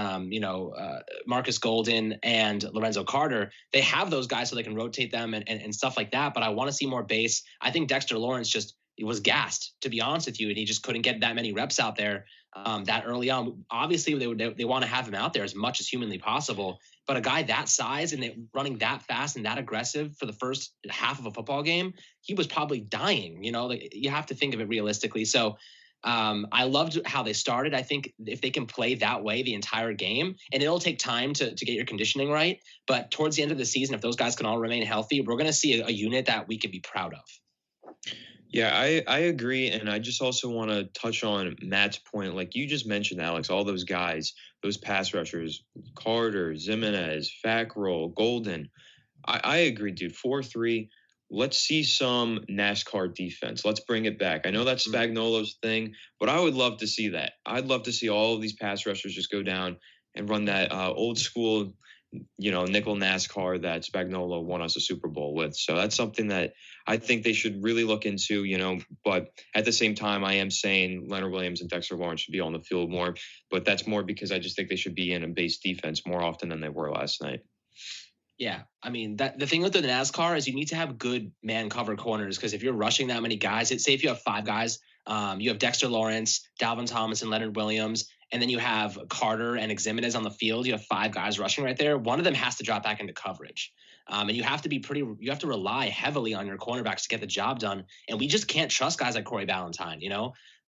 Marcus Golden, and Lorenzo Carter. They have those guys so they can rotate them and stuff like that. But I want to see more base. I think Dexter Lawrence was gassed, to be honest with you, and he just couldn't get that many reps out there that early on. Obviously, they want to have him out there as much as humanly possible. But a guy that size and running that fast and that aggressive for the first half of a football game, he was probably dying. You have to think of it realistically. So I loved how they started. I think if they can play that way the entire game, and it'll take time to get your conditioning right, but towards the end of the season, if those guys can all remain healthy, we're going to see a unit that we can be proud of. Yeah, I agree. And I just also want to touch on Matt's point. Like you just mentioned, Alex, all those guys, those pass rushers, Carter, Ximines, Fackrell, Golden. I agree, dude. 4-3. Let's see some NASCAR defense. Let's bring it back. I know that's Spagnuolo's thing, but I would love to see that. I'd love to see all of these pass rushers just go down and run that old school, nickel NASCAR that Spagnuolo won us a Super Bowl with. So that's something that I think they should really look into, but at the same time, I am saying Leonard Williams and Dexter Lawrence should be on the field more, but that's more because I just think they should be in a base defense more often than they were last night. Yeah, I mean, the thing with the NASCAR is you need to have good man cover corners, because if you're rushing that many guys, say if you have 5 guys, you have Dexter Lawrence, Dalvin Tomlinson, Leonard Williams, and then you have Carter and Ximines on the field. You have 5 guys rushing right there. One of them has to drop back into coverage. And you have to rely heavily on your cornerbacks to get the job done. And we just can't trust guys like Corey Ballantyne,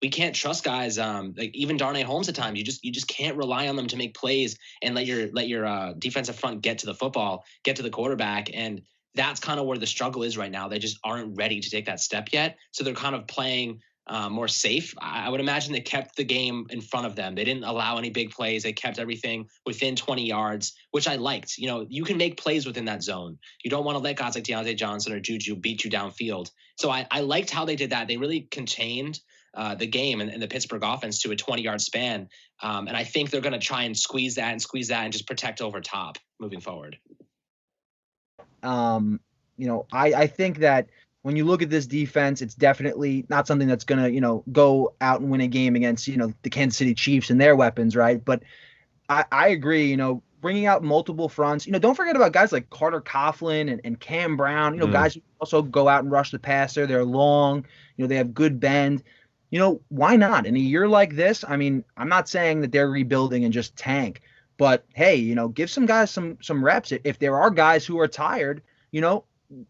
We can't trust guys like even Darnay Holmes at times. You just can't rely on them to make plays and let your defensive front get to the football, get to the quarterback. And that's kind of where the struggle is right now. They just aren't ready to take that step yet. So they're kind of playing more safe. I would imagine they kept the game in front of them. They didn't allow any big plays. They kept everything within 20 yards, which I liked. You can make plays within that zone. You don't want to let guys like Deontay Johnson or Juju beat you downfield. So I liked how they did that. They really contained the game and the Pittsburgh offense to a 20-yard span. And I think they're going to try and squeeze that and just protect over top moving forward. I think that when you look at this defense, it's definitely not something that's going to, go out and win a game against, the Kansas City Chiefs and their weapons, right? But I agree, bringing out multiple fronts. Don't forget about guys like Carter Coughlin and Cam Brown, guys who also go out and rush the passer. They're long, they have good bend. Why not? In a year like this, I mean, I'm not saying that they're rebuilding and just tank, but hey, give some guys some reps. If there are guys who are tired,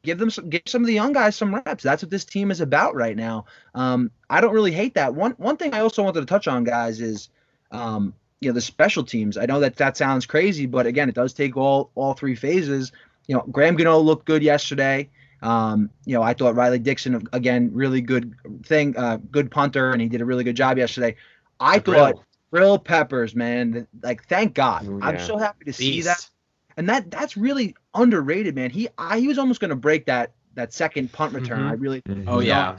give some of the young guys some reps. That's what this team is about right now. I don't really hate that. One thing I also wanted to touch on, guys, is the special teams. I know that sounds crazy, but again, it does take all 3 phases. Graham Gano looked good yesterday. I thought Riley Dixon, again, really good good punter, and he did a really good job yesterday. I thought Brill Peppers, man, like, thank God. Ooh, I'm yeah. so happy to see that. Beast. And that's really underrated, man. He was almost going to break that second punt return. I really Mhm. Oh, yeah.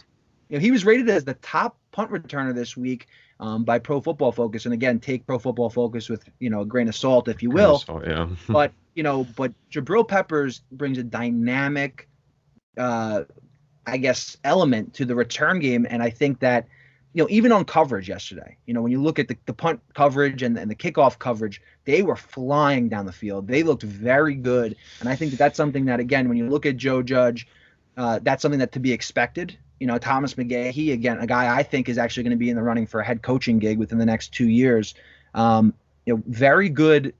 he was rated as the top punt returner this week by Pro Football Focus. And again, take Pro Football Focus with a grain of salt, if you will. Yeah. But Jabril Peppers brings a dynamic, I guess, element to the return game, and I think that even on coverage yesterday, when you look at the punt coverage and the kickoff coverage, they were flying down the field. They looked very good, and I think that's something that, again, when you look at Joe Judge, that's something that to be expected. Thomas McGahee, again, a guy I think is actually going to be in the running for a head coaching gig within the next 2 years. Very good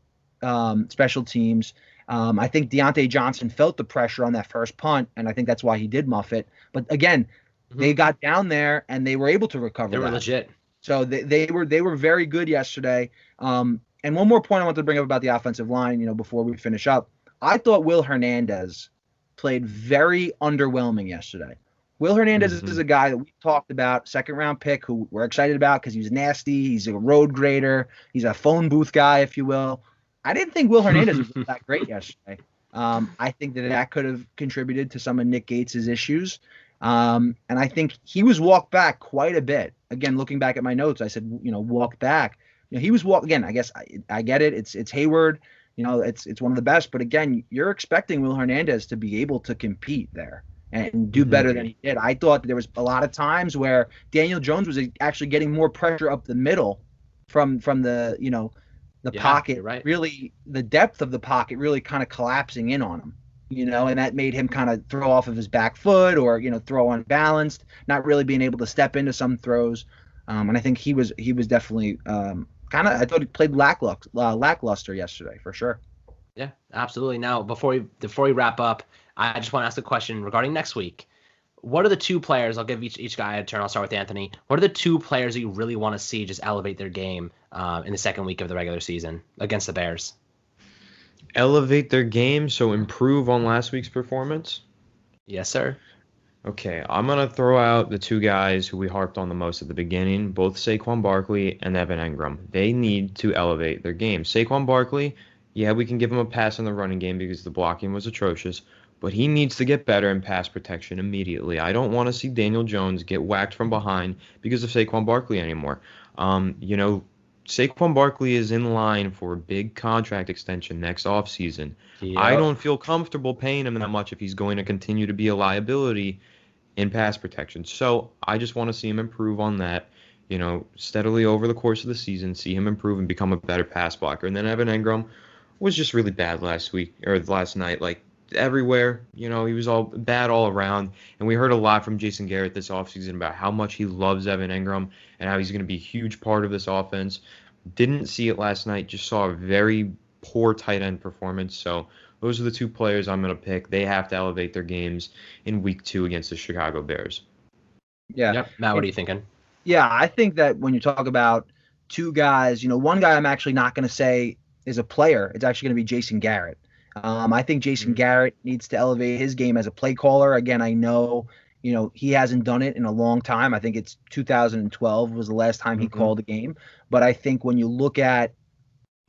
special teams. I think Deontay Johnson felt the pressure on that first punt, and I think that's why he did muff it. But again, they got down there and they were able to recover. They were legit. So they were very good yesterday. And one more point I want to bring up about the offensive line, before we finish up. I thought Will Hernandez played very underwhelming yesterday. Will Hernandez is a guy that we talked about, second-round pick, who we're excited about because he's nasty. He's a road grader. He's a phone booth guy, if you will. I didn't think Will Hernandez was that great yesterday. I think that could have contributed to some of Nick Gates' issues. And I think he was walked back quite a bit. Again, looking back at my notes, I said, walked back. He was walked again. I guess I get it. It's Hayward. It's one of the best. But again, you're expecting Will Hernandez to be able to compete there and do better than he did. I thought that there was a lot of times where Daniel Jones was actually getting more pressure up the middle from the the pocket. Right. Really, the depth of the pocket really kind of collapsing in on him. And that made him kind of throw off of his back foot or, throw unbalanced, not really being able to step into some throws. And I think he was definitely I thought he played lackluster yesterday for sure. Yeah, absolutely. Now, before we wrap up, I just want to ask a question regarding next week. What are the two players? I'll give each guy a turn. I'll start with Anthony. What are the two players that you really want to see just elevate their game in the second week of the regular season against the Bears? Elevate their game, so improve on last week's performance? Yes, sir. Okay, I'm going to throw out the two guys who we harped on the most at the beginning, both Saquon Barkley and Evan Engram. They need to elevate their game. Saquon Barkley, yeah, we can give him a pass in the running game because the blocking was atrocious, but he needs to get better in pass protection immediately. I don't want to see Daniel Jones get whacked from behind because of Saquon Barkley anymore. Saquon Barkley is in line for a big contract extension next offseason. Yep. I don't feel comfortable paying him that much if he's going to continue to be a liability in pass protection. So I just want to see him improve on that, steadily over the course of the season, see him improve and become a better pass blocker. And then Evan Engram was just really bad last night. Like, everywhere, he was all bad all around, and we heard a lot from Jason Garrett this offseason about how much he loves Evan Engram and how he's going to be a huge part of this offense. Didn't see it last night, just saw a very poor tight end performance. So those are the two players I'm going to pick. They have to elevate their games in week 2 against the Chicago Bears. Yeah. Yep. Matt, what are you thinking? Yeah, I think that when you talk about two guys, one guy I'm actually not going to say is a player. It's actually going to be Jason Garrett. I think Jason Garrett needs to elevate his game as a play caller. Again, I know, he hasn't done it in a long time. I think it's 2012 was the last time he called a game. But I think when you look at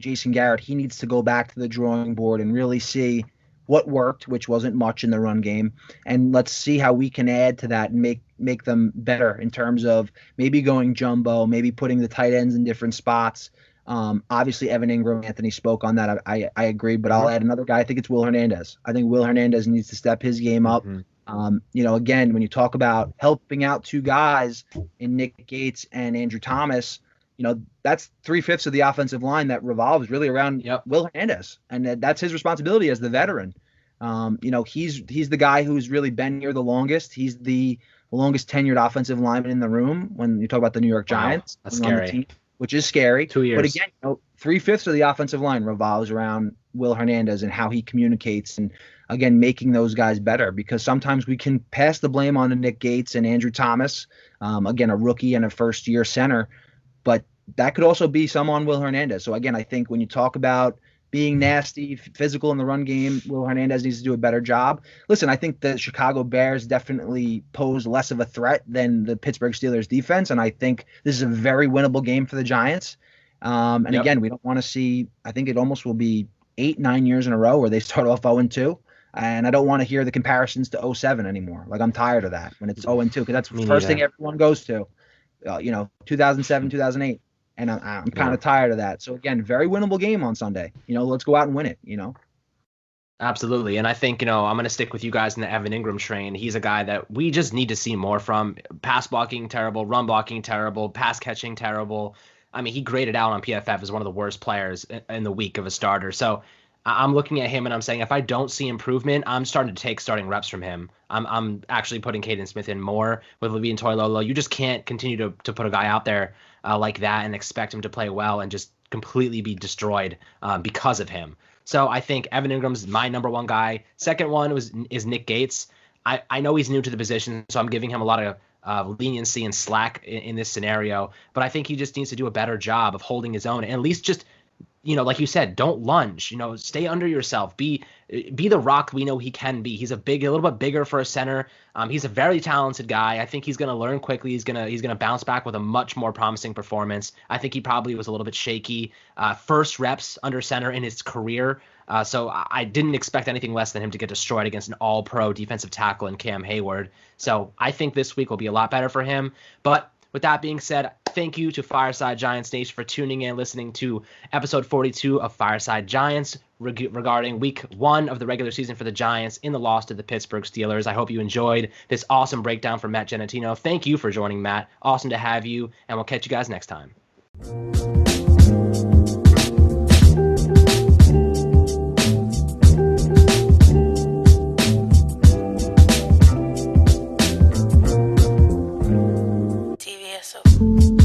Jason Garrett, he needs to go back to the drawing board and really see what worked, which wasn't much in the run game. And let's see how we can add to that and make them better in terms of maybe going jumbo, maybe putting the tight ends in different spots. Obviously, Evan Engram, Anthony spoke on that. I agree, but I'll add another guy. I think it's Will Hernandez. I think Will Hernandez needs to step his game up. Again, when you talk about helping out two guys in Nick Gates and Andrew Thomas, that's 3/5 of the offensive line that revolves really around Will Hernandez, and that's his responsibility as the veteran. He's the guy who's really been here the longest. He's the longest tenured offensive lineman in the room when you talk about the New York Giants. Wow, that's scary. Which is scary. 2 years. But again, 3/5 of the offensive line revolves around Will Hernandez and how he communicates and, again, making those guys better, because sometimes we can pass the blame on to Nick Gates and Andrew Thomas, again, a rookie and a first-year center, but that could also be some on Will Hernandez. So, again, I think when you talk about being nasty, physical in the run game. Will Hernandez needs to do a better job. Listen, I think the Chicago Bears definitely pose less of a threat than the Pittsburgh Steelers defense, and I think this is a very winnable game for the Giants. And again, we don't want to see, I think it almost will be 8-9 years in a row where they start off 0-2. And I don't want to hear the comparisons to 2007 anymore. Like, I'm tired of that when it's 0-2, because that's the first thing everyone goes to, 2007, 2008. And I'm kind of tired of that. So, again, very winnable game on Sunday. Let's go out and win it, Absolutely. And I think, I'm going to stick with you guys in the Evan Ingram train. He's a guy that we just need to see more from. Pass blocking, terrible. Run blocking, terrible. Pass catching, terrible. I mean, he graded out on PFF as one of the worst players in the week of a starter. So I'm looking at him and I'm saying, if I don't see improvement, I'm starting to take starting reps from him. I'm actually putting Caden Smith in more with Levine Toilolo. You just can't continue to put a guy out there like that and expect him to play well and just completely be destroyed because of him. So I think Evan Ingram's my number one guy. Second one is Nick Gates. I know he's new to the position, so I'm giving him a lot of leniency and slack in this scenario, but I think he just needs to do a better job of holding his own and at least just, like you said, don't lunge, stay under yourself, be the rock we know he can be. He's a little bit bigger for a center. He's a very talented guy. I think he's going to learn quickly. He's going to bounce back with a much more promising performance. I think he probably was a little bit shaky first reps under center in his career. So I didn't expect anything less than him to get destroyed against an all-pro defensive tackle in Cam Hayward. So I think this week will be a lot better for him. But with that being said, thank you to Fireside Giants Nation for tuning in, listening to episode 42 of Fireside Giants regarding week 1 of the regular season for the Giants in the loss to the Pittsburgh Steelers. I hope you enjoyed this awesome breakdown from Matt Giannettino. Thank you for joining, Matt. Awesome to have you, and we'll catch you guys next time. TVSO.